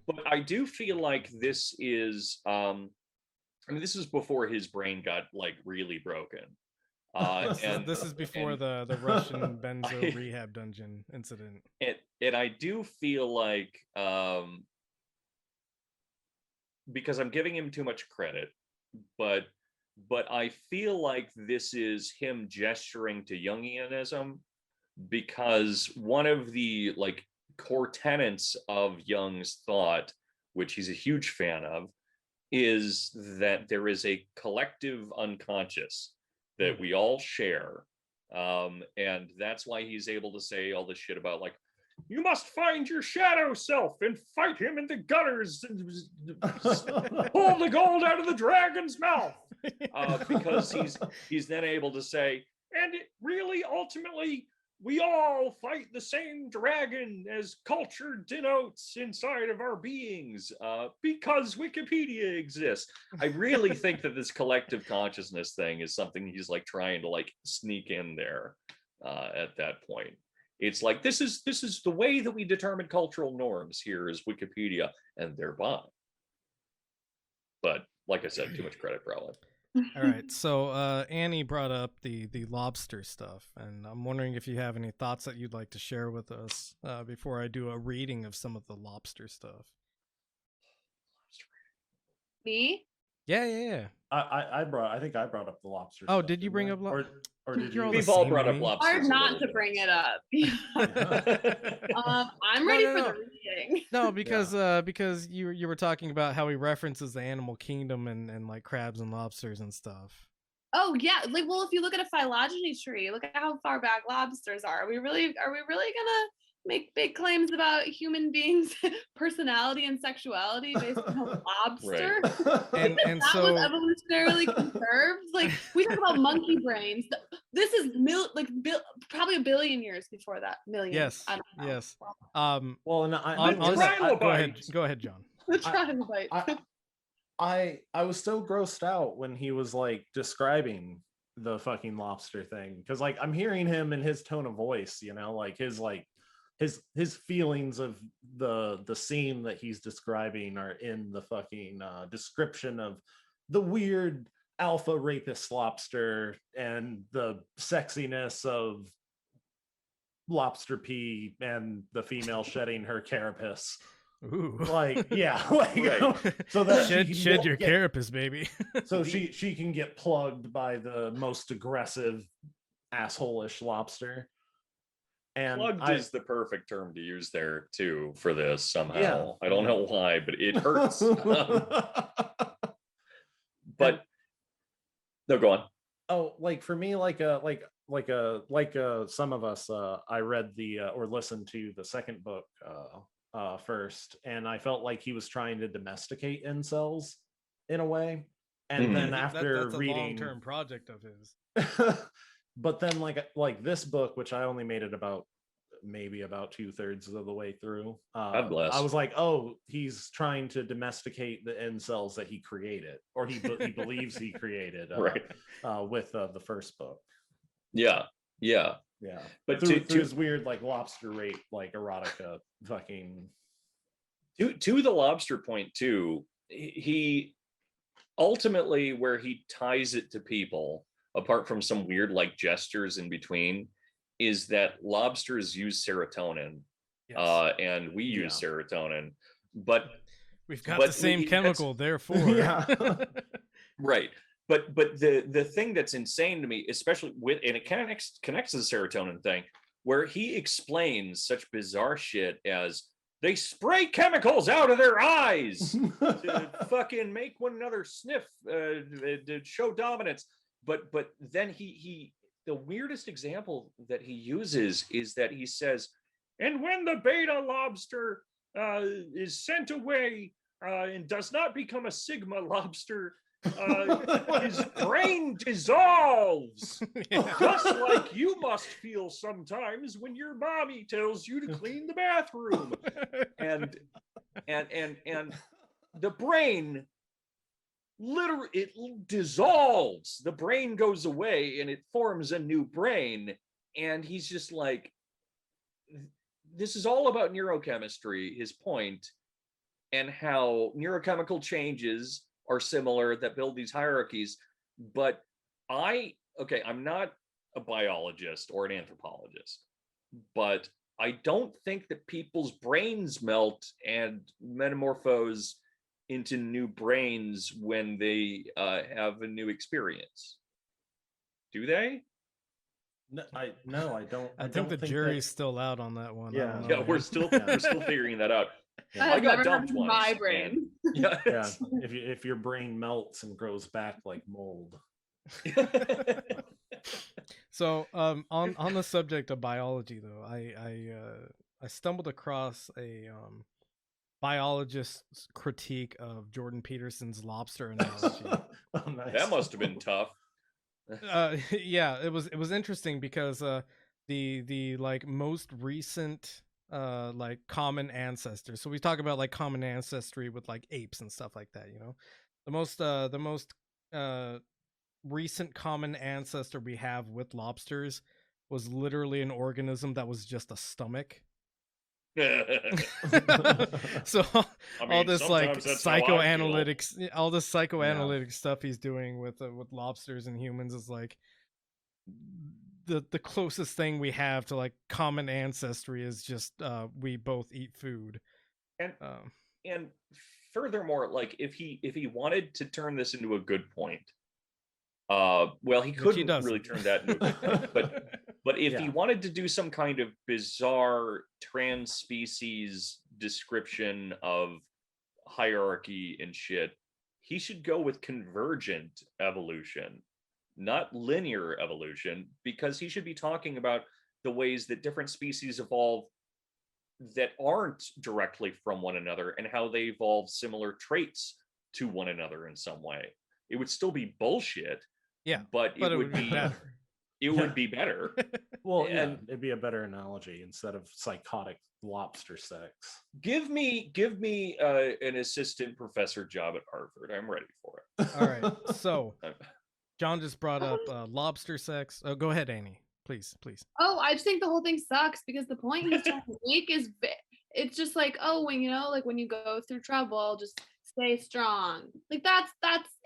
But I do feel like this is, this is before his brain got like really broken. This is before the Russian Benzo Rehab dungeon incident. And I do feel like, because I'm giving him too much credit, but I feel like this is him gesturing to Jungianism, because one of the like core tenets of Jung's thought, which he's a huge fan of, is that there is a collective unconscious that we all share. And that's why he's able to say all this shit about, like, you must find your shadow self and fight him in the gutters and pull the gold out of the dragon's mouth. Because he's then able to say, and it really ultimately we all fight the same dragon as culture denotes inside of our beings, because Wikipedia exists. I really think that this collective consciousness thing is something he's like trying to like sneak in there at that point. It's like, this is the way that we determine cultural norms here is Wikipedia, and thereby. But like I said, too much credit probably. All right, so Annie brought up the lobster stuff, and I'm wondering if you have any thoughts that you'd like to share with us before I do a reading of some of the lobster stuff. Me? Yeah. I think I brought up the lobster. Oh, stuff, did you bring up lobster? Or did you? We've all brought up lobster. Hard not to bring it up. I'm ready for the reading. No, because you were talking about how he references the animal kingdom and like crabs and lobsters and stuff. Oh yeah, like, well, if you look at a phylogeny tree, look at how far back lobsters are. Are we really gonna make big claims about human beings' personality and sexuality based on a lobster? Right. and that so was evolutionarily conserved. Like, we talk about monkey brains. This is probably a billion years before that. Million. Yes. I don't know. Yes. Well, and go ahead, John. The trilobite. I was so grossed out when he was like describing the fucking lobster thing, because like I'm hearing him in his tone of voice, you know, like his feelings of the scene that he's describing are in the fucking description of the weird alpha rapist lobster and the sexiness of lobster pee and the female shedding her carapace. Ooh. Like, yeah, like, right. So that shed your carapace, baby. So she can get plugged by the most aggressive asshole-ish lobster. And plugged is the perfect term to use there too for this somehow. Yeah. I don't know why, but it hurts. But no, go on. Oh, like for me, like some of us, I read or listened to the second book first, and I felt like he was trying to domesticate incels in a way. And then after that's reading, a long-term project of his. But then like this book, which I only made it maybe about 2/3 of the way through, God bless. I was like, oh, he's trying to domesticate the incels that he created, or he believes he created, right, with the first book. Yeah. But through his weird like lobster rape, like erotica fucking. To the lobster point too, he ultimately, where he ties it to people, apart from some weird like gestures in between, is that lobsters use serotonin. Yes. And we use serotonin, but we've got the same chemical, therefore. Yeah. Right. But the thing that's insane to me, especially and it connects to the serotonin thing, where he explains such bizarre shit as they spray chemicals out of their eyes to fucking make one another sniff, to show dominance. But then he the weirdest example that he uses is that he says, and when the beta lobster is sent away and does not become a sigma lobster, his brain dissolves, just like you must feel sometimes when your mommy tells you to clean the bathroom. And the brain literally, it dissolves. The brain goes away and it forms a new brain. And he's just like, this is all about neurochemistry, his point, and how neurochemical changes are similar that build these hierarchies. But I'm not a biologist or an anthropologist, but I don't think that people's brains melt and metamorphose into new brains when they have a new experience. Do they? No, I don't. I think the jury's still out on that one. Yeah, we're still figuring that out. I got dumped once. My brain. Yeah. If your brain melts and grows back like mold. So on the subject of biology though, I stumbled across a biologist's critique of Jordan Peterson's lobster analogy. Oh, nice. That must have been tough. Yeah, it was interesting because the like most recent like common ancestors. So we talk about like common ancestry with like apes and stuff like that, you know. The most recent common ancestor we have with lobsters was literally an organism that was just a stomach. So all this like psychoanalytics, all this psychoanalytic stuff he's doing with lobsters and humans is like the closest thing we have to like common ancestry is just we both eat food. And furthermore, like if he wanted to turn this into a good point, well, he couldn't really turn that into a good point, but if he wanted to do some kind of bizarre trans-species description of hierarchy and shit, he should go with convergent evolution, not linear evolution, because he should be talking about the ways that different species evolve that aren't directly from one another and how they evolve similar traits to one another in some way. It would still be bullshit. Yeah, but it would be better. It would be better. Well, and it'd be a better analogy instead of psychotic lobster sex. Give me an assistant professor job at Harvard. I'm ready for it. All right. So John just brought up lobster sex. Oh, go ahead, Annie. Please. Oh, I just think the whole thing sucks because the point he's trying to make is it's just like, oh, when you know, like when you go through trouble, just stay strong. Like that's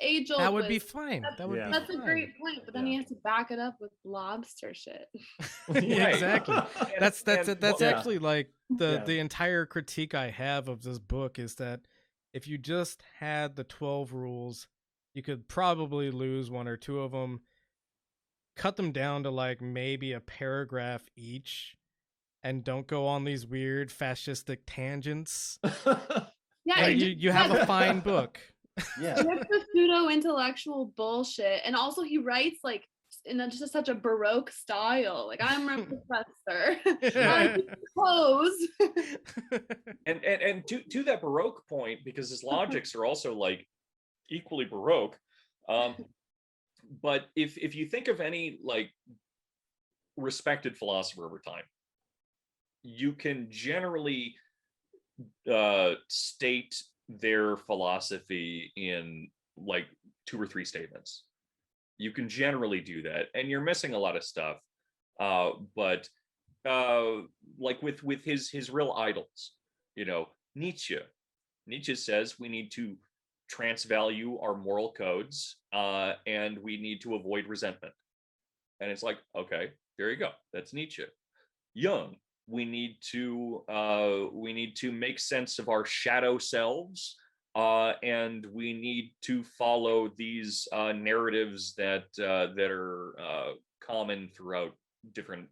age old. That would be fine. That's a great point, but then he has to back it up with lobster shit. Yeah, exactly. That's actually like the entire critique I have of this book is that if you just had the 12 rules, you could probably lose one or two of them. Cut them down to like maybe a paragraph each, and don't go on these weird fascistic tangents. Yeah, you have a fine book. Yeah, it's the pseudo intellectual bullshit, and also he writes like in just such a Baroque style. Like I'm a professor, I suppose. and to that Baroque point, because his logics are also like equally Baroque. But if you think of any like respected philosopher over time, you can generally state their philosophy in like 2 or 3 statements. You can generally do that, and you're missing a lot of stuff. But like with his real idols, you know, Nietzsche says we need to transvalue our moral codes, and we need to avoid resentment. And it's like, okay, there you go. That's Nietzsche. Jung, we need to make sense of our shadow selves, and we need to follow these narratives that are common throughout different,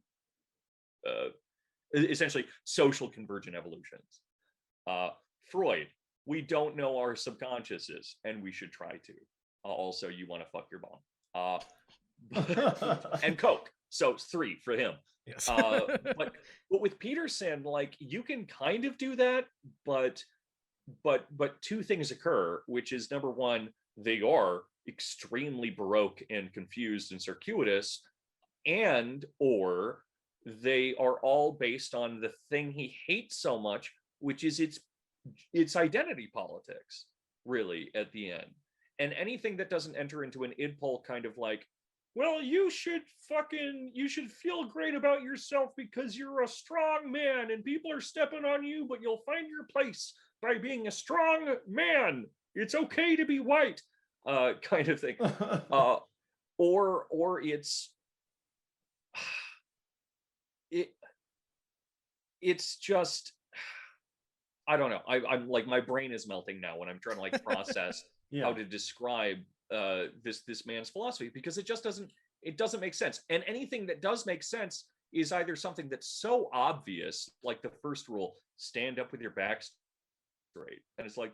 essentially social convergent evolutions. Freud, we don't know our subconsciouses, and we should try to. Also, you want to fuck your mom. And Coke. So 3 for him. Yes. But with Peterson, like you can kind of do that, but 2 things occur, which is number one, they are extremely Baroque and confused and circuitous, and or they are all based on the thing he hates so much, which is its identity politics, really, at the end. And anything that doesn't enter into an idpol kind of like, well, you should feel great about yourself because you're a strong man and people are stepping on you, but you'll find your place by being a strong man. It's okay to be white, kind of thing. Or it's just, I don't know. I'm like, my brain is melting now when I'm trying to like process how to describe this man's philosophy, because it doesn't make sense. And anything that does make sense is either something that's so obvious, like the first rule, stand up with your backs rate. And it's like,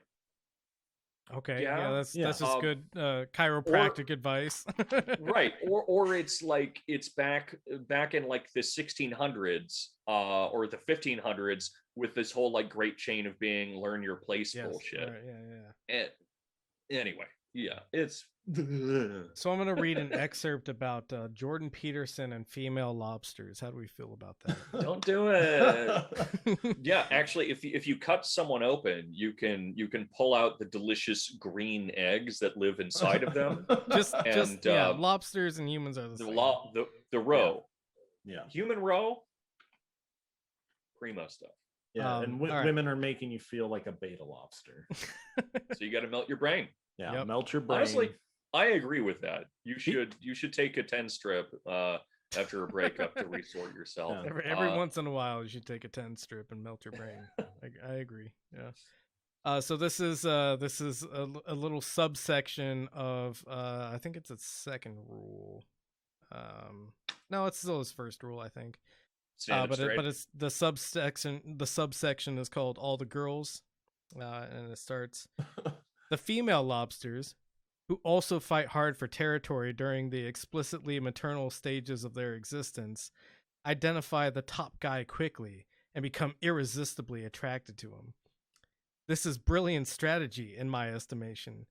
okay, yeah, that's just good chiropractic advice. Right. Or it's like it's back in like the 1600s or the 1500s with this whole like great chain of being, learn your place bullshit. Right, yeah. And anyway, yeah, it's So I'm going to read an excerpt about Jordan Peterson and female lobsters. How do we feel about that? Don't do it. Yeah, actually, if you cut someone open, you can pull out the delicious green eggs that live inside of them. Lobsters and humans are the same. The roe. Yeah. Human roe. Primo stuff. Yeah, and women are making you feel like a beta lobster. So you got to melt your brain. Yeah, melt your brain. Honestly, I agree with that. You should take a 10 strip after a breakup to resort yourself. Yeah. Every once in a while, you should take a 10 strip and melt your brain. I agree. Yeah. So this is a little subsection of I think it's a second rule. No, it's still his first rule, I think. But it's the subsection. The subsection is called All the Girls, and it starts: the female lobsters, who also fight hard for territory during the explicitly maternal stages of their existence, identify the top guy quickly and become irresistibly attracted to him. This is brilliant strategy, in my estimation.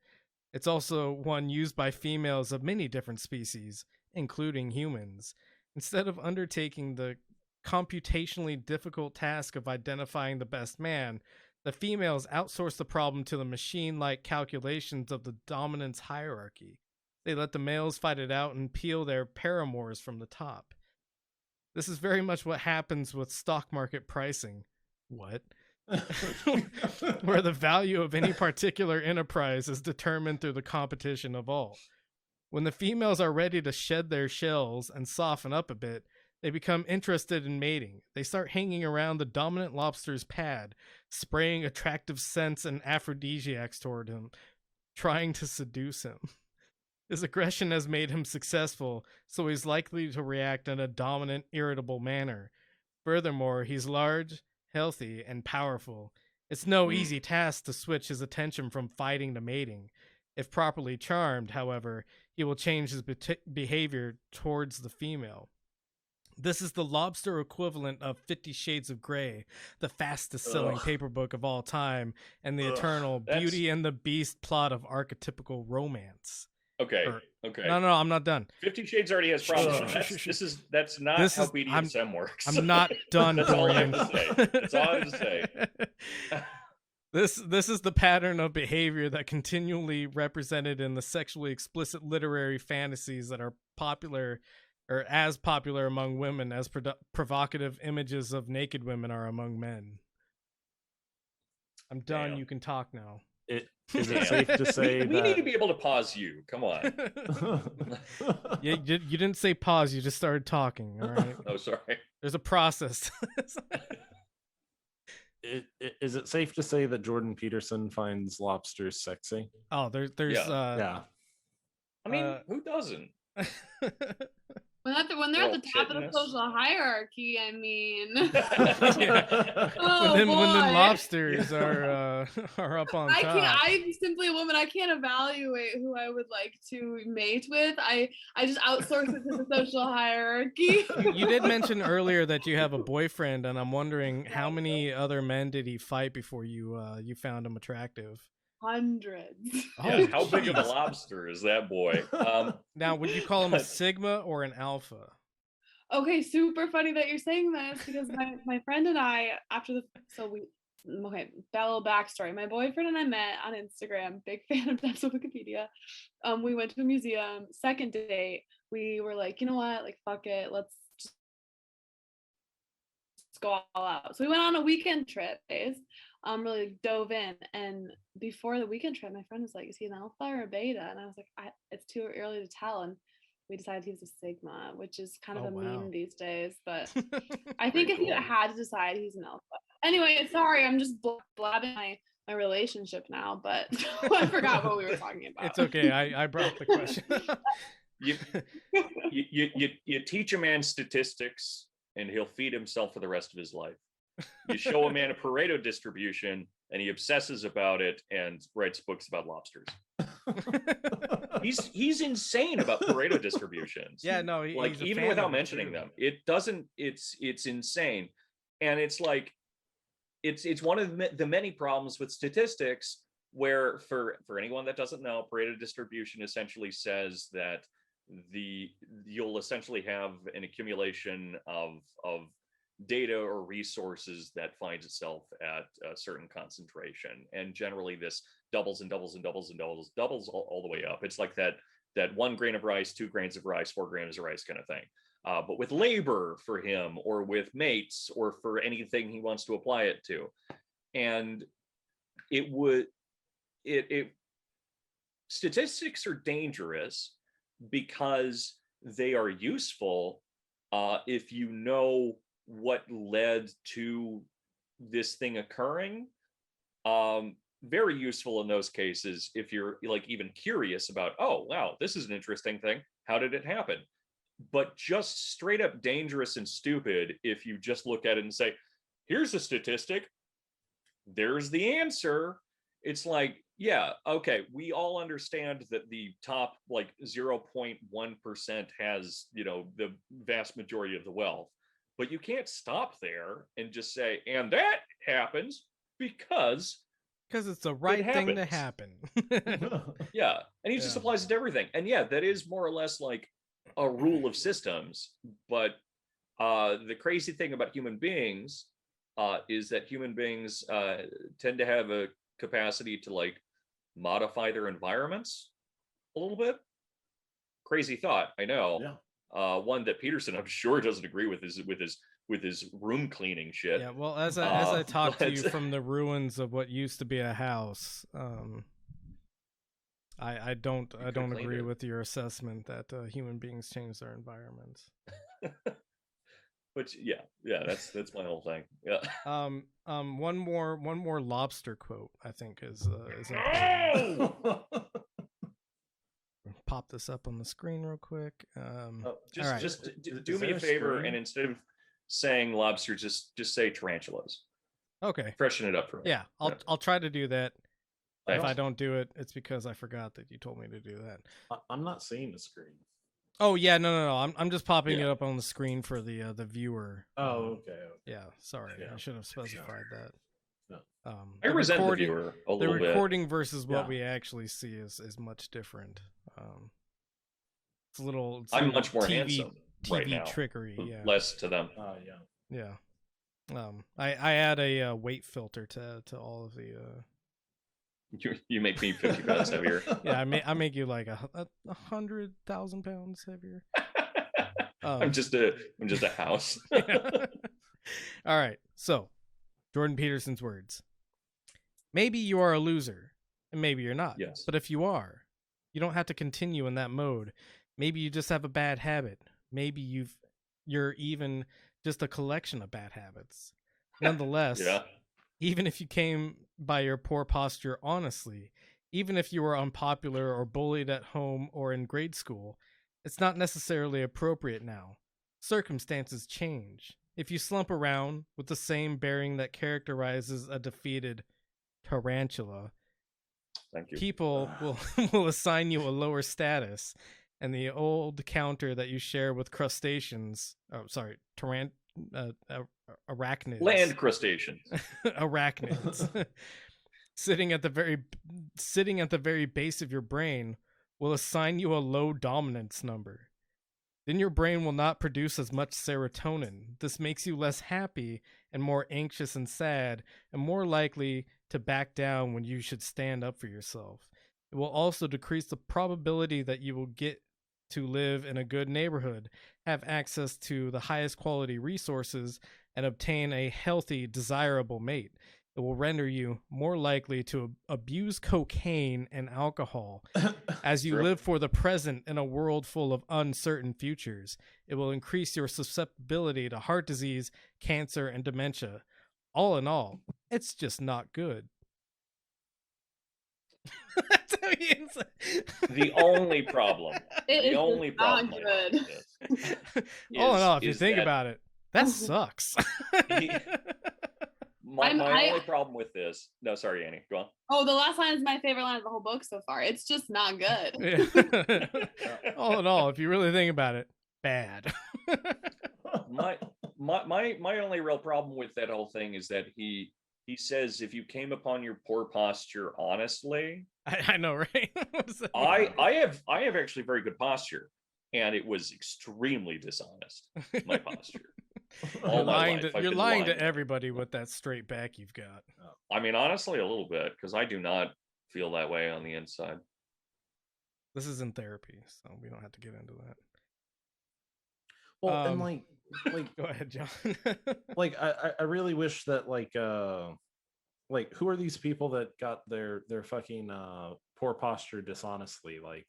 It's also one used by females of many different species, including humans. Instead of undertaking the computationally difficult task of identifying the best man, the females outsource the problem to the machine-like calculations of the dominance hierarchy. They let the males fight it out and peel their paramours from the top. This is very much what happens with stock market pricing. What? Where the value of any particular enterprise is determined through the competition of all. When the females are ready to shed their shells and soften up a bit, they become interested in mating. They start hanging around the dominant lobster's pad, spraying attractive scents and aphrodisiacs toward him, trying to seduce him. His aggression has made him successful, so he's likely to react in a dominant, irritable manner. Furthermore, he's large, healthy, and powerful. It's no easy task to switch his attention from fighting to mating. If properly charmed, however, he will change his behavior towards the female. This is the lobster equivalent of 50 Shades of Grey, the fastest-selling paper book of all time, and the eternal Beauty and the Beast plot of archetypical romance. Okay. No, I'm not done. 50 Shades already has problems. That's not how BDSM works. I'm not done, Dorian. That's all I have to say. This is the pattern of behavior that continually represented in the sexually explicit literary fantasies that are popular, or as popular among women as provocative images of naked women are among men. I'm done. Damn. You can talk now. Is it safe to say we need to be able to pause you? Come on. You didn't say pause. You just started talking. All right. Oh, sorry. There's a process. Is it safe to say that Jordan Peterson finds lobsters sexy? Oh, there's yeah. I mean, who doesn't? When they're at the top of the social hierarchy, I mean. When the lobsters are up on top. I'm simply a woman. I can't evaluate who I would like to mate with. I just outsource it to the social hierarchy. You did mention earlier that you have a boyfriend, and I'm wondering how many other men did he fight before you found him attractive? Hundreds. Yeah, how big of a lobster is that boy? Now, would you call him a sigma or an alpha? Okay, super funny that you're saying this, because my friend and I, that little backstory. My boyfriend and I met on Instagram, big fan of Benzo Wikipedia. We went to a museum. Second date, we were like, you know what, like, fuck it, let's just go all out. So we went on a weekend trip, really dove in, and before the weekend trip, my friend was like, is he an alpha or a beta? And I was like, it's too early to tell. And we decided he was a sigma, which is kind of a meme these days, but I think if you had to decide, he's an alpha. Anyway, sorry, I'm just blabbing my relationship now, but I forgot what we were talking about. It's okay. I brought the question. You teach a man statistics and he'll feed himself for the rest of his life. You show a man a Pareto distribution and he obsesses about it and writes books about lobsters. He's insane about Pareto distributions. Yeah, no, like even without mentioning them, it doesn't. It's insane, and it's like it's one of the many problems with statistics. Where for anyone that doesn't know, Pareto distribution essentially says that you'll essentially have an accumulation of data or resources that finds itself at a certain concentration, and generally this doubles and doubles and doubles and doubles all the way up. It's like that 1 grain of rice, 2 grains of rice, 4 grams of rice kind of thing. But with labor for him, or with mates, or for anything he wants to apply it to, and statistics are dangerous because they are useful if you know what led to this thing occurring. Very useful in those cases if you're like even curious about, oh wow, this is an interesting thing, how did it happen? But just straight up dangerous and stupid if you just look at it and say, here's a statistic, there's the answer. It's like, yeah, okay, we all understand that the top like 0.1% has, the vast majority of the wealth. But you can't stop there and just say, and that happens because it's the right thing to happen. Yeah, and he just applies it to everything. And yeah, that is more or less like a rule of systems. But the crazy thing about human beings is that human beings tend to have a capacity to like modify their environments a little bit. Crazy thought, I know. Yeah. One that Peterson, I'm sure, doesn't agree with his room cleaning shit. Yeah, well, as I talk to you from the ruins of what used to be a house, I don't agree with your assessment that human beings change their environments. But yeah, that's my whole thing. Yeah. One more lobster quote I think is important. Pop this up on the screen real quick. Just do me a favor, and instead of saying lobster, just say tarantulas. Okay. Freshen it up for me. Yeah, I'll try to do that. Thanks. If I don't do it, it's because I forgot that you told me to do that. I'm not seeing the screen. Oh yeah, no. I'm just popping it up on the screen for the viewer. Oh, okay. Yeah, sorry, I should have specified that. No. I resent the viewer a little bit. The recording versus what we actually see is much different. It's a little. I'm much more handsome right now. Trickery, less to them. Yeah. I add a weight filter to all of the. You make me 50 pounds heavier. Yeah, I make you like 100,000 pounds heavier. I'm just a house. All right, so Jordan Peterson's words. Maybe you are a loser, and maybe you're not. Yes. But if you are, you don't have to continue in that mode. Maybe you just have a bad habit. Maybe you're even just a collection of bad habits. Nonetheless, even if you came by your poor posture honestly, even if you were unpopular or bullied at home or in grade school, it's not necessarily appropriate now. Circumstances change. If you slump around with the same bearing that characterizes a defeated tarantula, thank you. People will assign you a lower status, and the old counter that you share with crustaceans, arachnids. Land crustaceans. Arachnids. sitting at the very base of your brain will assign you a low dominance number. Then your brain will not produce as much serotonin. This makes you less happy and more anxious and sad, and more likely to back down when you should stand up for yourself. It will also decrease the probability that you will get to live in a good neighborhood, have access to the highest quality resources, and obtain a healthy, desirable mate. It will render you more likely to abuse cocaine and alcohol as you live for the present in a world full of uncertain futures. It will increase your susceptibility to heart disease, cancer, and dementia. All in all, it's just not good. The only problem. All in all, if you think about it, that sucks. my only problem with this. No, sorry, Annie. Go on. Oh, the last line is my favorite line of the whole book so far. It's just not good. Yeah. All in all, if you really think about it, bad. my only real problem with that whole thing is that he says, if you came upon your poor posture honestly. I know, right? I have actually very good posture, and it was extremely dishonest, my posture. You're lying to everybody with that straight back you've got. I mean, honestly, a little bit, because I do not feel that way on the inside. This is in therapy, so we don't have to get into that. Well, and like go ahead, John. Like I really wish that like who are these people that got their fucking poor posture dishonestly? Like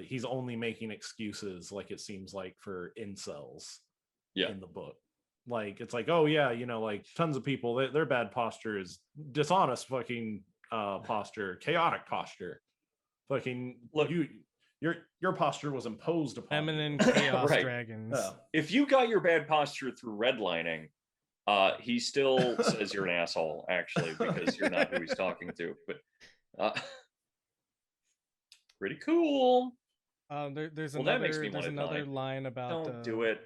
he's only making excuses, like it seems like, for incels in the book. Like it's like, oh yeah, you know, like tons of people, their bad posture is dishonest fucking posture, chaotic posture. Fucking look, your posture was imposed upon feminine chaos dragons. If you got your bad posture through redlining, he still says you're an asshole, actually, because you're not who he's talking to. But pretty cool. There's another line about don't do it.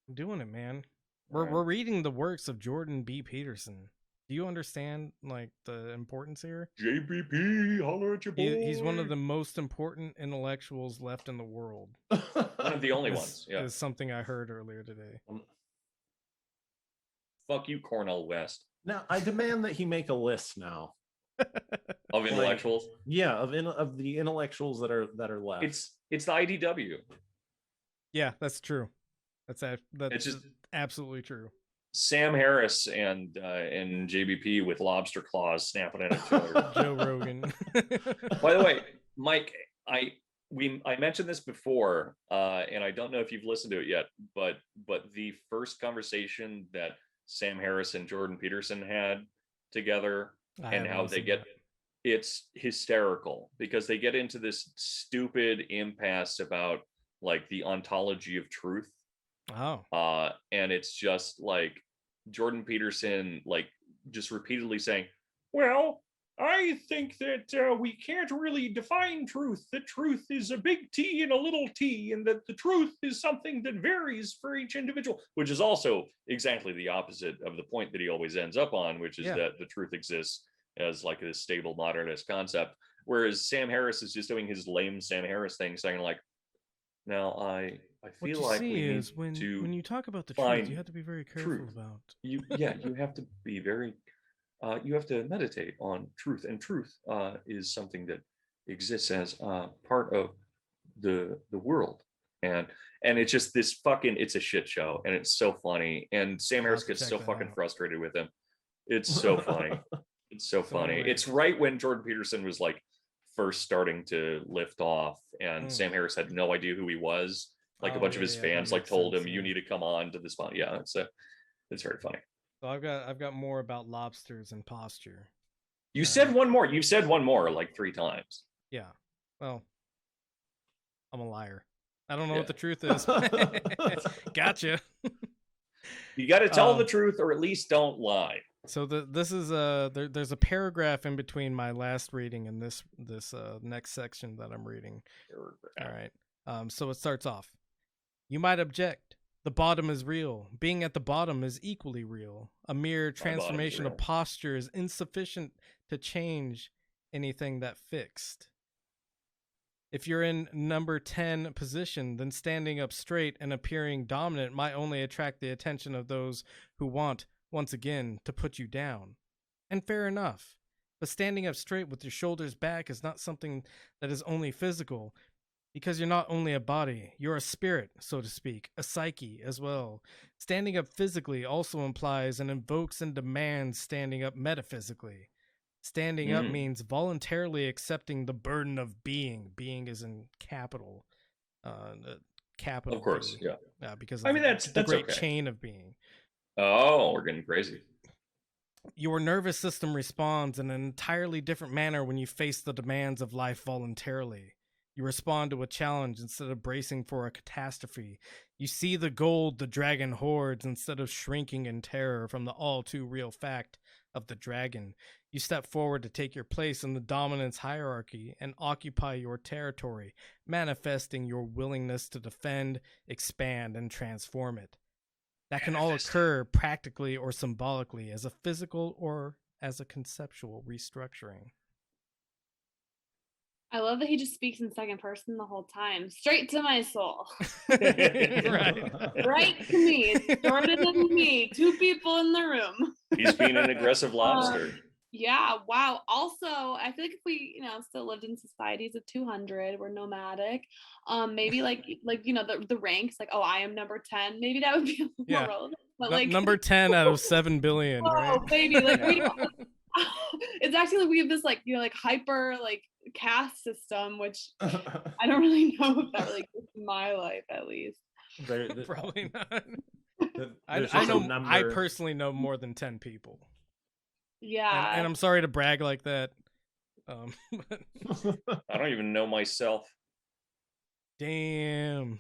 I'm doing it, man. We're reading the works of Jordan B. Peterson. Do you understand like the importance here? JBP, holler at your boy. He's one of the most important intellectuals left in the world. One of the only ones. Yeah, is something I heard earlier today. Fuck you, Cornel West. Now I demand that he make a list now of intellectuals. Yeah, of the intellectuals that are left. It's the IDW. Yeah, that's true. That's just absolutely true. Sam Harris and JBP with lobster claws snapping at each other. Joe Rogan. By the way, Mike, I mentioned this before, and I don't know if you've listened to it yet, but the first conversation that Sam Harris and Jordan Peterson had together, and how they get it's hysterical, because they get into this stupid impasse about like the ontology of truth. And it's just like Jordan Peterson like just repeatedly saying, well, I think that we can't really define truth. That truth is a big T and a little t, and that the truth is something that varies for each individual, which is also exactly the opposite of the point that he always ends up on, which is that the truth exists as like this stable modernist concept. Whereas Sam Harris is just doing his lame Sam Harris thing, saying like, now I feel like we need to when you talk about the truth, you have to be very careful about you have to be very you have to meditate on truth, and truth is something that exists as part of the world, and it's just this fucking, it's a shit show, and it's so funny, and Sam Harris gets so fucking frustrated with him. It's so funny. It's so funny. It's right when Jordan Peterson was like first starting to lift off, and Sam Harris had no idea who he was. Like a bunch of his fans like told him, you need to come on to this one. Yeah, it's very funny. So I've got more about lobsters and posture. You said one more. You said one more like 3 times. Yeah. Well, I'm a liar. I don't know what the truth is. Gotcha. You got to tell the truth, or at least don't lie. So this is there's a paragraph in between my last reading and this next section that I'm reading. All right. So it starts off. You might object. The bottom is real. Being at the bottom is equally real. A mere transformation of posture is insufficient to change anything that fixed. If you're in number 10 position, then standing up straight and appearing dominant might only attract the attention of those who want, once again, to put you down. And fair enough. But standing up straight with your shoulders back is not something that is only physical, because you're not only a body, you're a spirit, so to speak, a psyche as well. Standing up physically also implies and invokes and demands standing up metaphysically. Standing up means voluntarily accepting the burden of being. Being is in capital. Capital. Of course, yeah. Because that's the great chain of being. Oh, we're getting crazy. Your nervous system responds in an entirely different manner when you face the demands of life voluntarily. You respond to a challenge instead of bracing for a catastrophe. You see the gold the dragon hoards instead of shrinking in terror from the all too real fact of the dragon. You step forward to take your place in the dominance hierarchy and occupy your territory, manifesting your willingness to defend, expand, and transform it. That can all occur practically or symbolically as a physical or as a conceptual restructuring. I love that he just speaks in second person the whole time. Straight to my soul. Right to me. It's Jordan and me. 2 people in the room. He's being an aggressive lobster. Yeah, wow. Also, I feel like if we, still lived in societies of 200, we're nomadic. Maybe like the ranks, like, oh, I am number 10. Maybe that would be a little more relevant. But like number 10 out of 7 billion. Oh, right? baby, like we. It's actually like we have this like hyper like caste system, which I don't really know if that really goes in my life, at least. Probably not. I personally know more than 10 people. Yeah, and I'm sorry to brag like that. I don't even know myself. Damn.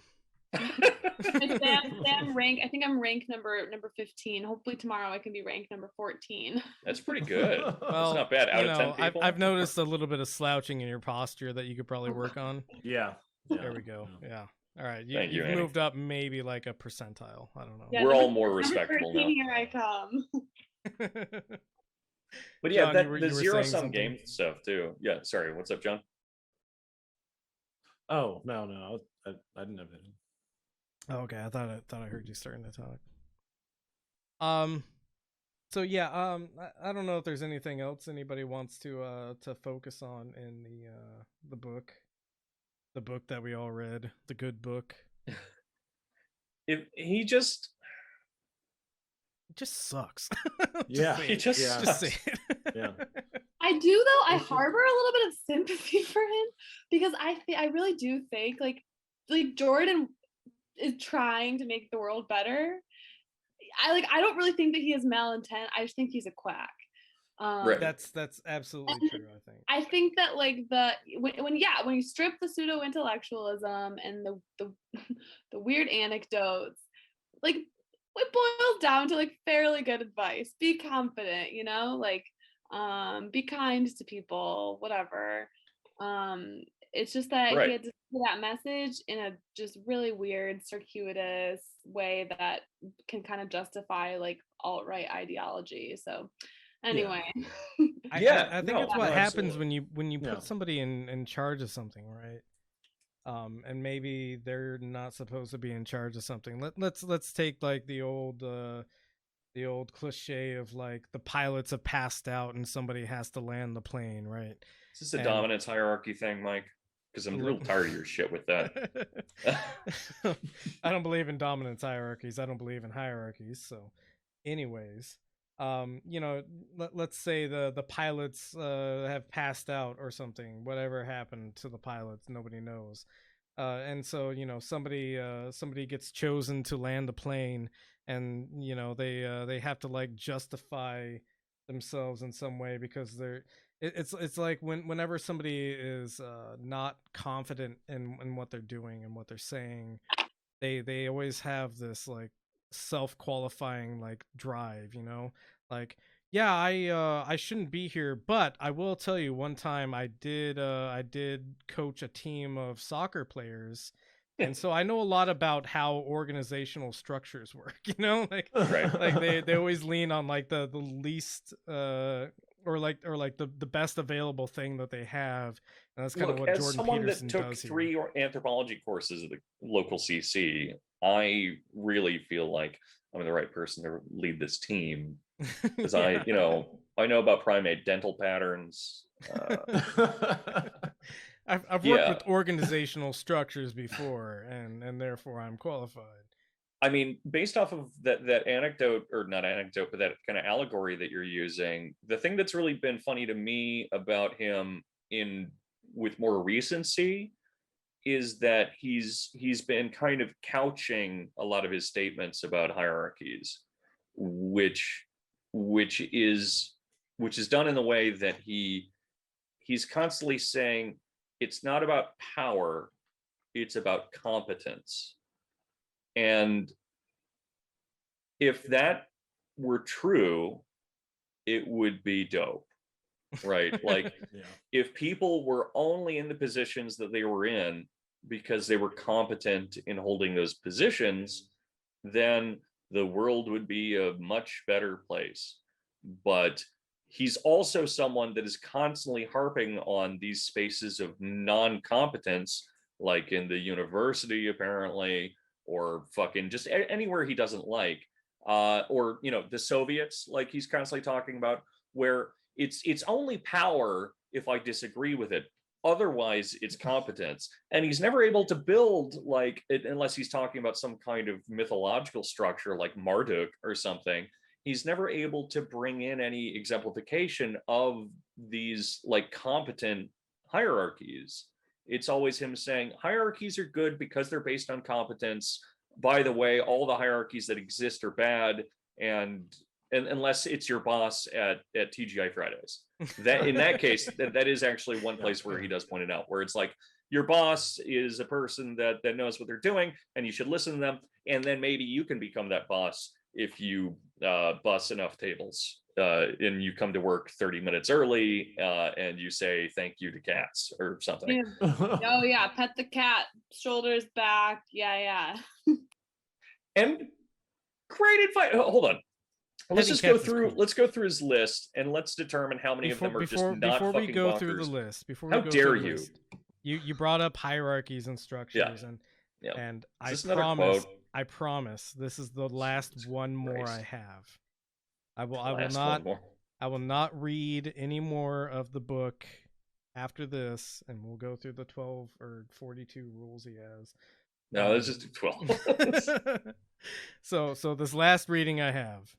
Sam rank. I think I'm rank number 15. Hopefully tomorrow I can be rank number 14. That's pretty good. Well, that's not bad. Out of 10 people. I've noticed a little bit of slouching in your posture that you could probably work on. Yeah. There we go. Yeah. All right. You've Annie. moved up maybe like a percentile. I don't know. Yeah, we're all more respectable now. Here I come. But yeah, John, the zero-sum game stuff too. Yeah. Sorry. What's up, John? Oh, no. I didn't have anything. Oh, okay, I thought I heard you starting to talk. So yeah, I don't know if there's anything else anybody wants to focus on in the book that we all read, the good book. If he just sucks. Yeah, he just say it. Yeah. I do though. I harbor a little bit of sympathy for him because I really do think like Jordan is trying to make the world better. I don't really think that he has malintent. I just think he's a quack. Right. That's absolutely true. I think that like when you strip the pseudo intellectualism and the weird anecdotes, like it boils down to like fairly good advice. Be confident, like be kind to people, whatever. It's just that he had to say that message in a just really weird, circuitous way that can kind of justify like alt-right ideology. So anyway. I think it's what happens when you put somebody in charge of something, right? And maybe they're not supposed to be in charge of something. Let's take like the old cliche of like the pilots have passed out and somebody has to land the plane, right? Is this a dominance hierarchy thing, Mike? Because I'm real tired of your shit with that. I don't believe in dominance hierarchies. I don't believe in hierarchies. So, anyways, let's say the pilots have passed out or something. Whatever happened to the pilots, nobody knows. And so somebody gets chosen to land the plane, and they have to like justify themselves in some way because it's like whenever somebody is not confident in what they're doing and what they're saying, they always have this like self-qualifying like drive, like, yeah, I shouldn't be here, but I will tell you one time I did coach a team of soccer players. And so I know a lot about how organizational structures work, like they always lean on like the least or the best available thing that they have. And that's kind of what Jordan Peterson does here. As someone that took 3 anthropology courses at the local CC, I really feel like I'm the right person to lead this team because I know about primate dental patterns. I've worked with organizational structures before, and therefore I'm qualified. I mean, based off of that anecdote, or not anecdote, but that kind of allegory that you're using, the thing that's really been funny to me about him with more recency is that he's been kind of couching a lot of his statements about hierarchies, which is done in the way that he's constantly saying, it's not about power, it's about competence. And if that were true, it would be dope, right? Like, if people were only in the positions that they were in because they were competent in holding those positions, then the world would be a much better place. But he's also someone that is constantly harping on these spaces of non-competence, like in the university, apparently, or fucking just anywhere he doesn't like. Or, you know, the Soviets, like he's constantly talking about, where it's only power if I disagree with it. Otherwise, it's competence. And he's never able to build, like, unless he's talking about some kind of mythological structure like Marduk or something. He's never able to bring in any exemplification of these like competent hierarchies. It's always him saying hierarchies are good because they're based on competence. By the way, all the hierarchies that exist are bad, and unless it's your boss at TGI Fridays. That in that case, that is actually one place where he does point it out, where it's like your boss is a person that knows what they're doing, and you should listen to them, and then maybe you can become that boss if you bus enough tables and you come to work 30 minutes early and you say thank you to cats or something. Oh yeah, pet the cat, shoulders back. Yeah. And great advice. Hold on. Let's go through his list and let's determine how many of them are just not fucking bonkers. Before we go through the list, how dare you? You brought up hierarchies and structures, and I promise this is the last one more I have. I will not read any more of the book after this, and we'll go through the 12 or 42 rules he has. No, let's just do 12. So this last reading I have.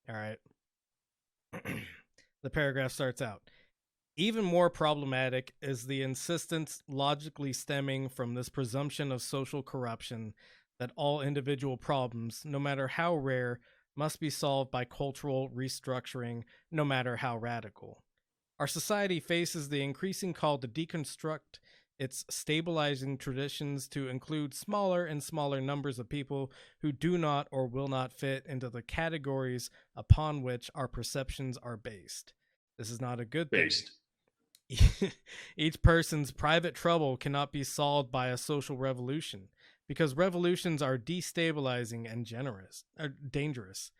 All right. The paragraph starts out. Even more problematic is the insistence logically stemming from this presumption of social corruption that all individual problems, no matter how rare, must be solved by cultural restructuring, no matter how radical. Our society faces the increasing call to deconstruct its stabilizing traditions to include smaller and smaller numbers of people who do not or will not fit into the categories upon which our perceptions are based. This is not a good thing. Each person's private trouble cannot be solved by a social revolution, because revolutions are destabilizing and dangerous.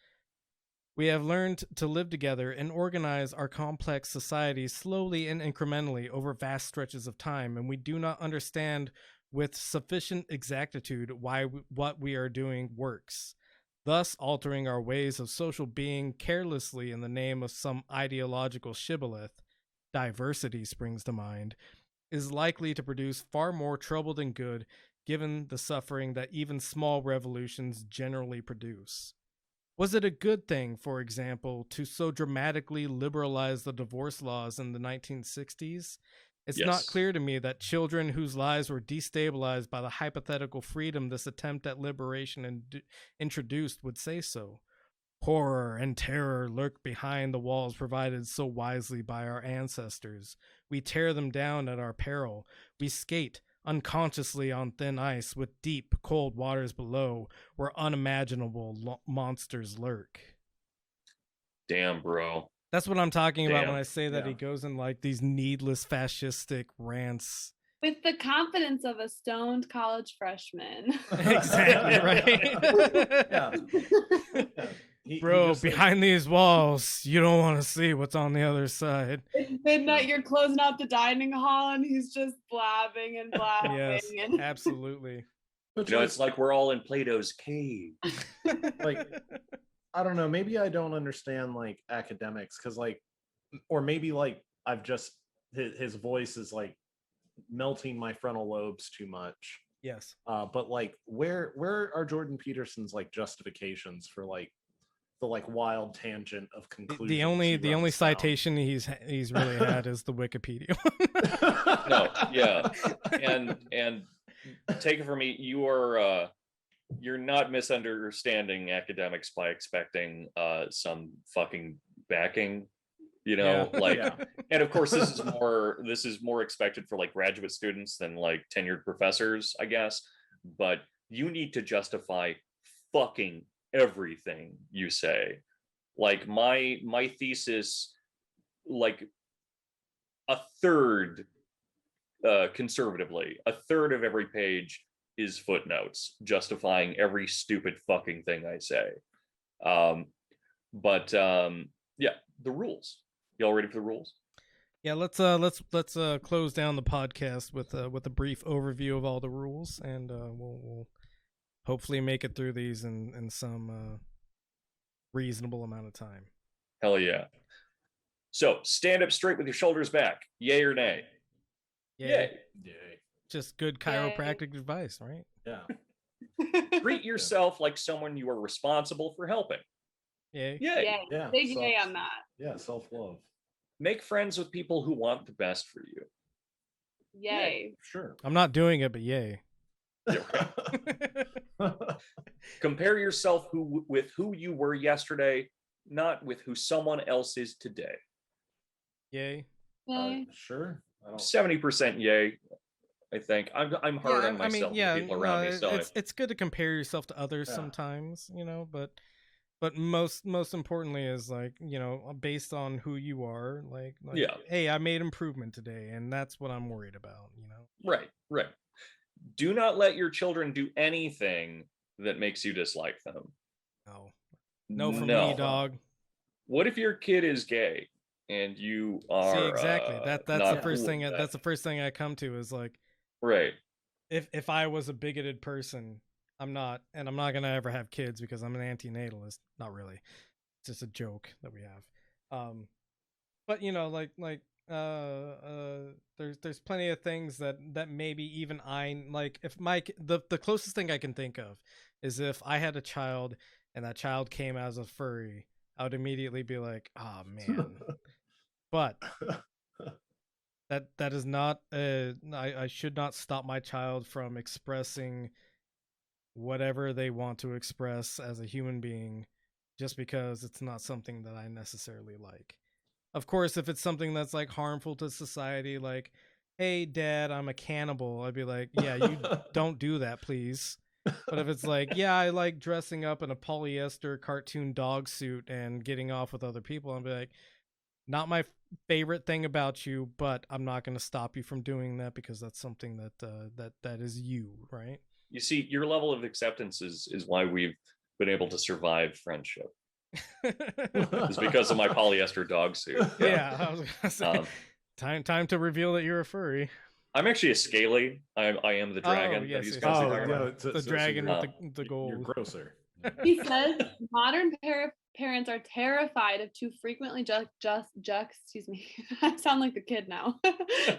We have learned to live together and organize our complex societies slowly and incrementally over vast stretches of time, and we do not understand with sufficient exactitude why what we are doing works, thus altering our ways of social being carelessly in the name of some ideological shibboleth. Diversity springs to mind, is likely to produce far more trouble than good, given the suffering that even small revolutions generally produce. Was it a good thing, for example, to so dramatically liberalize the divorce laws in the 1960s? It's not clear to me that children whose lives were destabilized by the hypothetical freedom this attempt at liberation introduced would say so. Horror and terror lurk behind the walls provided so wisely by our ancestors. We tear them down at our peril. We skate unconsciously on thin ice with deep, cold waters below, where unimaginable monsters lurk. Damn, bro. That's what I'm talking about when I say that he goes in like these needless fascistic rants. With the confidence of a stoned college freshman. Exactly, right? Bro, behind these walls, you don't want to see what's on the other side. It's midnight, you're closing out the dining hall, and he's just blabbing and blabbing. Yes, absolutely. You know, it's like we're all in Plato's cave. Like, I don't know, maybe I don't understand, like, academics, because, like, or maybe, like, I've just, his voice is, like, melting my frontal lobes too much. Yes. But, like, where are Jordan Peterson's, like, justifications for, like, the like wild tangent of conclusions? The only citation he's really had is the Wikipedia. No, yeah, and take it from me, you're not misunderstanding academics by expecting some fucking backing. like, and of course this is more expected for like graduate students than like tenured professors, I guess, but you need to justify fucking everything you say. Like my thesis, like a third, conservatively, a third of every page is footnotes justifying every stupid fucking thing I say. But yeah, the rules. Y'all ready for the rules? Yeah, let's close down the podcast with a brief overview of all the rules, and we'll hopefully make it through these in some reasonable amount of time. Hell yeah. So stand up straight with your shoulders back. Yay or nay? Yay. Just good chiropractic advice, right? Yeah. Treat yourself like someone you are responsible for helping. Yay. Yeah. Big yay on that. Yeah, self-love. Make friends with people who want the best for you. Yay. Sure. I'm not doing it, but yay. Compare yourself with who you were yesterday, not with who someone else is today. Yay. Sure. 70% yay. I think I'm hard on myself. People around me. So it's good to compare yourself to others sometimes, but most importantly is like, based on who you are, like hey, I made improvement today, and that's what I'm worried about, Right. Do not let your children do anything that makes you dislike them. No for me, dog. What if your kid is gay and you are? See, exactly. That's the first thing. That's the first thing I come to is like, right. If I was a bigoted person, I'm not, and I'm not gonna ever have kids because I'm an anti-natalist. Not really. It's just a joke that we have. But there's plenty of things that maybe even I like. If the closest thing I can think of is if I had a child and that child came as a furry, I would immediately be like, oh man. But that is not I should not stop my child from expressing whatever they want to express as a human being just because it's not something that I necessarily like. Of course, if it's something that's like harmful to society, like, hey dad, I'm a cannibal, I'd be like, yeah, you don't do that, please. But if it's like, yeah, I like dressing up in a polyester cartoon dog suit and getting off with other people, I'd be like, not my favorite thing about you, but I'm not going to stop you from doing that because that's something that is you, right? You see, your level of acceptance is why we've been able to survive friendship. It's because of my polyester dog suit. Yeah, I was gonna say, time to reveal that you're a furry. I'm actually a scaly. I am the dragon. The dragon with the gold. You're grosser. He says modern parents are terrified of too frequently excuse me, I sound like a kid now.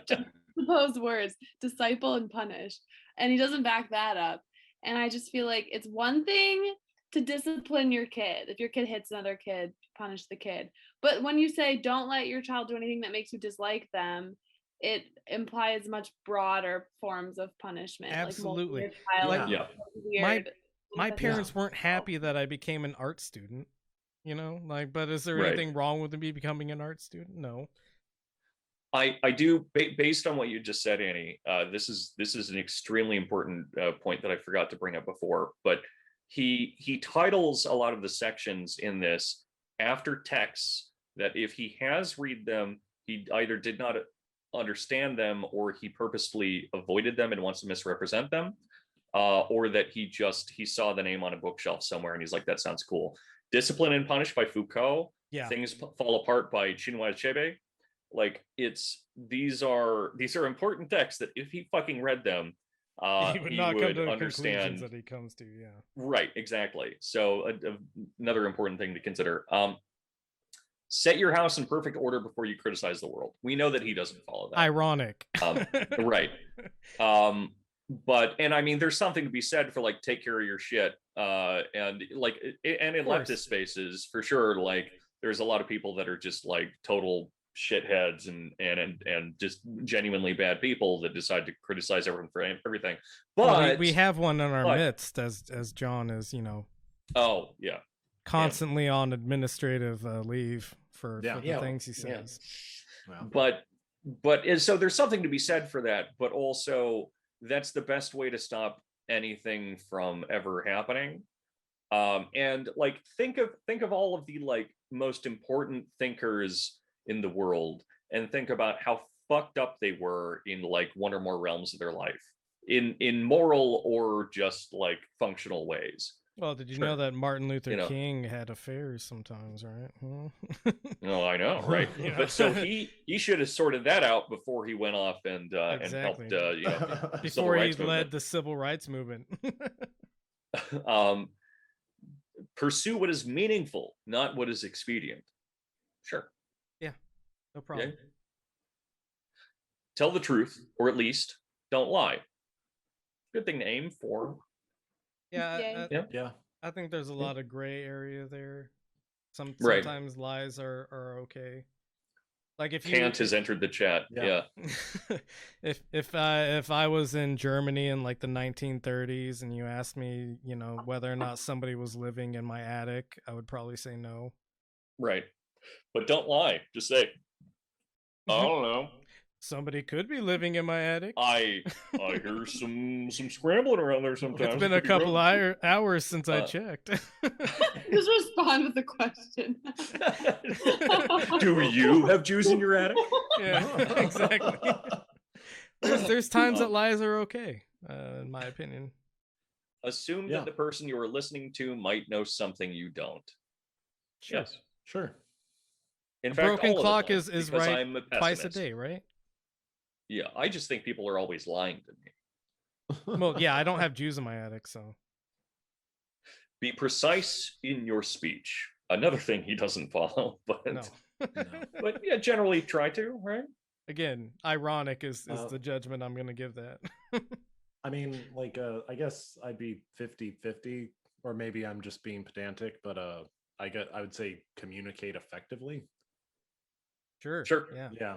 Juxtaposed words, disciple and punish. And he doesn't back that up. And I just feel like it's one thing to discipline your kid. If your kid hits another kid, punish the kid. But when you say don't let your child do anything that makes you dislike them, it implies much broader forms of punishment. Absolutely. Weird. My parents weren't happy that I became an art student. But is there anything wrong with me becoming an art student? No. I do, based on what you just said, Annie. This is an extremely important point that I forgot to bring up before. But he titles a lot of the sections in this after texts that if he has read them, he either did not understand them or he purposefully avoided them and wants to misrepresent them, or that he saw the name on a bookshelf somewhere and he's like, that sounds cool. Discipline and Punish by Foucault. Things Fall Apart by Chinua Achebe. Like these are important texts that if he fucking read them, he would not come to the conclusions that he comes to. Yeah. Right. Exactly. So another important thing to consider. Set your house in perfect order before you criticize the world. We know that he doesn't follow that. Ironic. Right. And I mean, there's something to be said for like, take care of your shit. And in leftist spaces, for sure, like there's a lot of people that are just like total shitheads and just genuinely bad people that decide to criticize everyone for everything. But we have one in our midst, as John is, Oh yeah. constantly on administrative leave for the things he says. But so there's something to be said for that, but also that's the best way to stop anything from ever happening. And like think of all of the like most important thinkers in the world, and think about how fucked up they were in like one or more realms of their life, in moral or just like functional ways. Well, did you know that Martin Luther King had affairs sometimes, right? No, I know, right? But so he should have sorted that out before he went off and helped before he led the civil rights movement. Pursue what is meaningful, not what is expedient. Sure. Yeah, no problem. Okay. Tell the truth, or at least don't lie. Good thing to aim for. Yeah. I think there's a lot of gray area there. Sometimes lies are okay. Like if Kant has entered the chat. Yeah. if I was in Germany in like the 1930s and you asked me, whether or not somebody was living in my attic, I would probably say no. Right. But don't lie. Just say, I don't know. Somebody could be living in my attic. I hear some scrambling around there sometimes. It's been a couple hours since I checked. Just respond with a question. Do you have Jews in your attic? Yeah, exactly. There's times that lies are okay, in my opinion. Assume that the person you are listening to might know something you don't. Yes, sure. In fact, broken clock is right twice a day, right? Yeah, I just think people are always lying to me. Well, yeah, I don't have Jews in my attic, so. Be precise in your speech. Another thing he doesn't follow, but but yeah, generally try to, right? Again, ironic is the judgment I'm going to give that. I mean, like, I guess I'd be 50-50, or maybe I'm just being pedantic, but I would say communicate effectively. Sure. Yeah.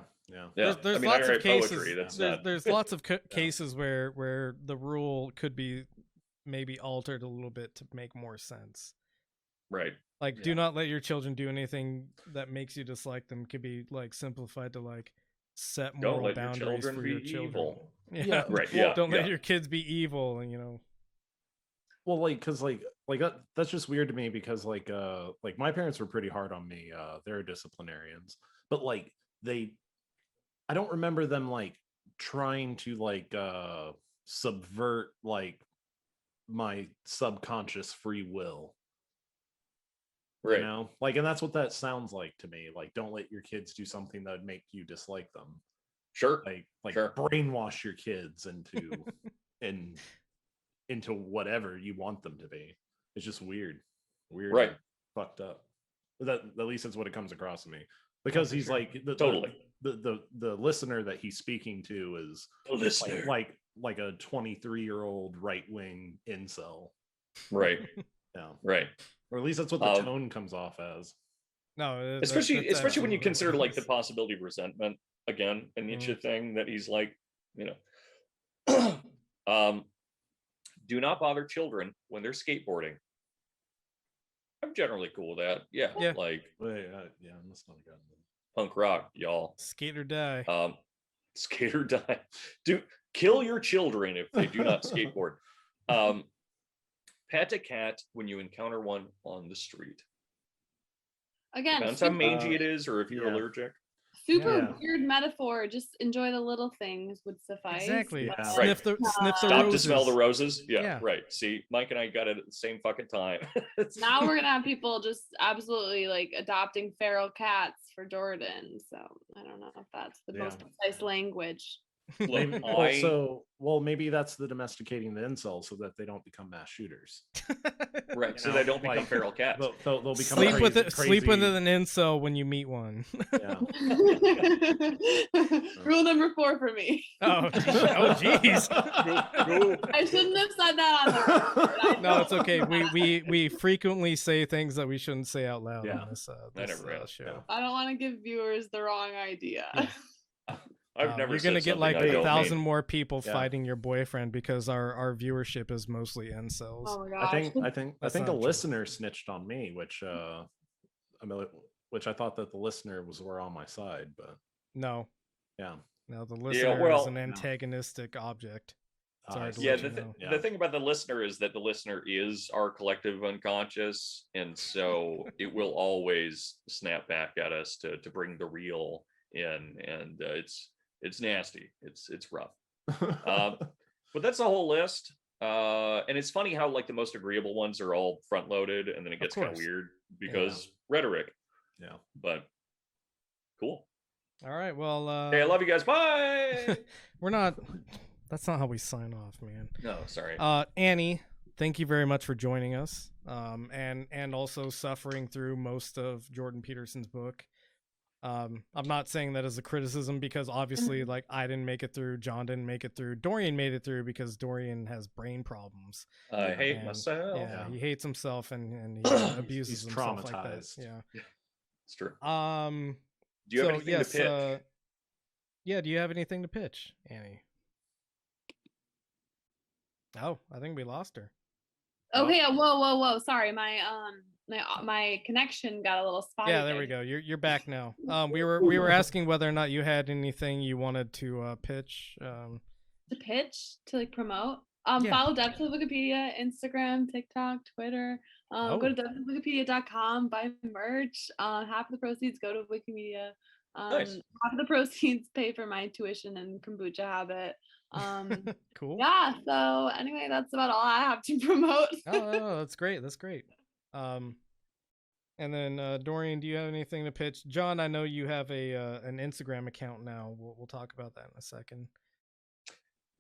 There's lots of cases. There's lots of cases where the rule could be maybe altered a little bit to make more sense. Right. Like, do not let your children do anything that makes you dislike them. Could be like simplified to like set moral boundaries for your children. Evil. Yeah. Right. Yeah. Don't let your kids be evil, and Well, like, cause like that's just weird to me because like my parents were pretty hard on me. They're disciplinarians, but like I don't remember them like trying to like subvert like my subconscious free will. Right. Like, and that's what that sounds like to me. Like, don't let your kids do something that would make you dislike them. Sure. Like brainwash your kids into whatever you want them to be. It's just weird, right? Fucked up. That at least that's what it comes across to me. Because he's like the listener that he's speaking to is like a 23-year-old right-wing incel. Right. Yeah. Right. Or at least that's what the tone comes off as. No, especially when you consider like the possibility of resentment again, and Nietzsche thing that he's like, do not bother children when they're skateboarding. I'm generally cool with that. Yeah. Like, that's not good. Punk rock, y'all. Skate or die. Skate or die. Kill your children if they do not skateboard. Pet a cat when you encounter one on the street. Again, depends how mangy it is, or if you're allergic. Super weird metaphor. Just enjoy the little things would suffice. Exactly. Yeah. Sniff the Stop roses. to smell the roses. Yeah, right. See, Mike and I got it at the same fucking time. Now we're gonna have people just absolutely like adopting feral cats for Jordan. So I don't know if that's the most precise language. Maybe that's the domesticating the incels so that they don't become mass shooters. Right, so they don't become feral cats. They'll become sleep with an incel when you meet one. Yeah. Rule number 4 for me. Oh jeez. I shouldn't have said that on the record. No, it's okay. We frequently say things that we shouldn't say out loud on this show. I don't want to give viewers the wrong idea. I've never. You're gonna get like 1,000 more people Yeah. fighting your boyfriend because our viewership is mostly incels. Oh my gosh. I think a listener snitched on me, which I thought that the listener were on my side, but no. Yeah. No, the listener is an antagonistic object. Sorry to let you know. The thing about the listener is that the listener is our collective unconscious, and so it will always snap back at us to bring the real in, and it's nasty. It's rough. But that's the whole list. And it's funny how like the most agreeable ones are all front loaded, and then it gets kind of weird because rhetoric. Yeah. But cool. All right. Well, hey, I love you guys. Bye. That's not how we sign off, man. No, sorry. Annie, thank you very much for joining us. And also suffering through most of Jordan Peterson's book. I'm not saying that as a criticism because obviously like I didn't make it through, John didn't make it through, Dorian made it through because Dorian has brain problems. I hate myself. Yeah, he hates himself and he abuses himself like that. Yeah. It's true. Do you have anything to pitch? Do you have anything to pitch, Annie? Oh, I think we lost her. Okay, whoa. Sorry, my connection got a little spotty. Yeah, there we go. You're back now. We were asking whether or not you had anything you wanted to pitch. To pitch, to like promote. Follow Depth of Wikipedia, Instagram, TikTok, Twitter. Go to depthofwikipedia.com, buy merch. Half of the proceeds go to Wikimedia. Nice. Half of the proceeds pay for my tuition and kombucha habit. Cool. Yeah, so anyway, that's about all I have to promote. Oh, that's great. And then Dorian, do you have anything to pitch? John, I know you have an Instagram account now. We'll talk about that in a second.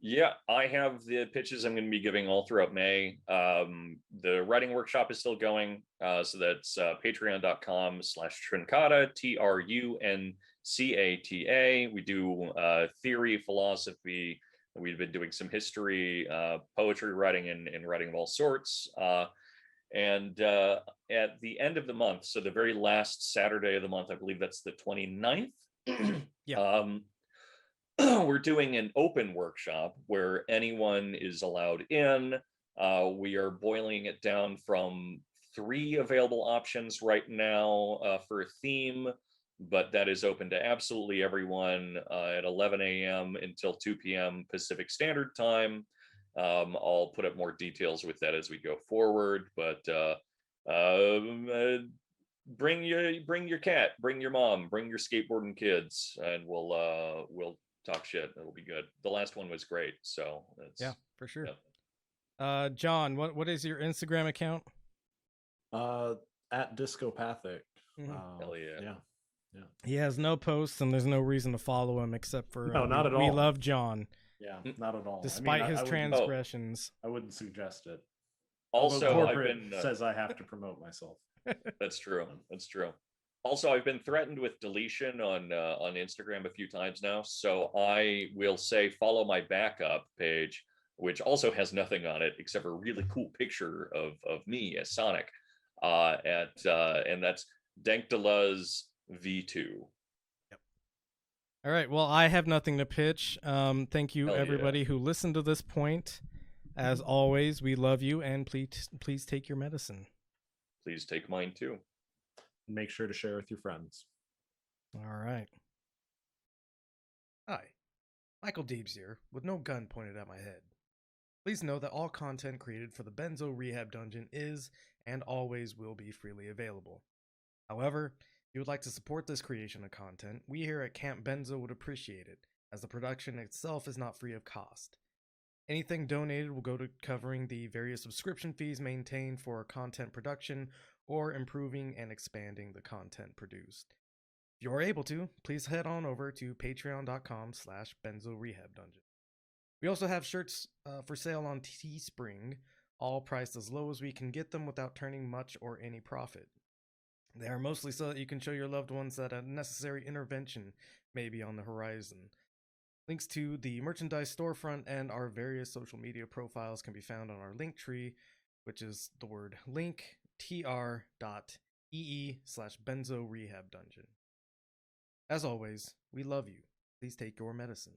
Yeah, I have the pitches I'm going to be giving all throughout May. The writing workshop is still going. So that's patreon.com/Truncata, TRUNCATA. We do theory, philosophy. We've been doing some history, poetry writing, and writing of all sorts. And at the end of the month, so the very last Saturday of the month, I believe that's the 29th. Yeah. We're doing an open workshop where anyone is allowed in. We are boiling it down from 3 available options right now for a theme, but that is open to absolutely everyone at 11 a.m. until 2 p.m. Pacific Standard Time. I'll put up more details with that as we go forward, but bring your cat, bring your mom, bring your skateboarding kids, and we'll talk shit. It'll be good. The last one was great, so yeah, for sure. Yeah. John, what is your Instagram account? At Discopathic. Hell yeah. Yeah. He has no posts, and there's no reason to follow him except for no, not at all. We love John. Yeah, not at all. Despite his transgressions. I wouldn't suggest it. Also, corporate says I have to promote myself. That's true. Also, I've been threatened with deletion on Instagram a few times now, so I will say follow my backup page, which also has nothing on it except for a really cool picture of me as Sonic, and that's Dankdaluz V2. Yep. All right. Well, I have nothing to pitch. Thank you, everybody who listened to this point. As always, we love you, and please take your medicine. Please take mine too. Make sure to share with your friends. All right. Hi, Michael Deebs here, with no gun pointed at my head. Please know that all content created for the Benzo Rehab Dungeon is and always will be freely available. However, if you would like to support this creation of content, we here at Camp Benzo would appreciate it, as the production itself is not free of cost. Anything donated will go to covering the various subscription fees maintained for content production or improving and expanding the content produced. If you are able to, please head on over to patreon.com/BenzoRehabDungeon. We also have shirts for sale on Teespring, all priced as low as we can get them without turning much or any profit. They are mostly so that you can show your loved ones that a necessary intervention may be on the horizon. Links to the merchandise storefront and our various social media profiles can be found on our link tree, which is the word linktr.ee/BenzoRehabDungeon. As always, we love you. Please take your medicine.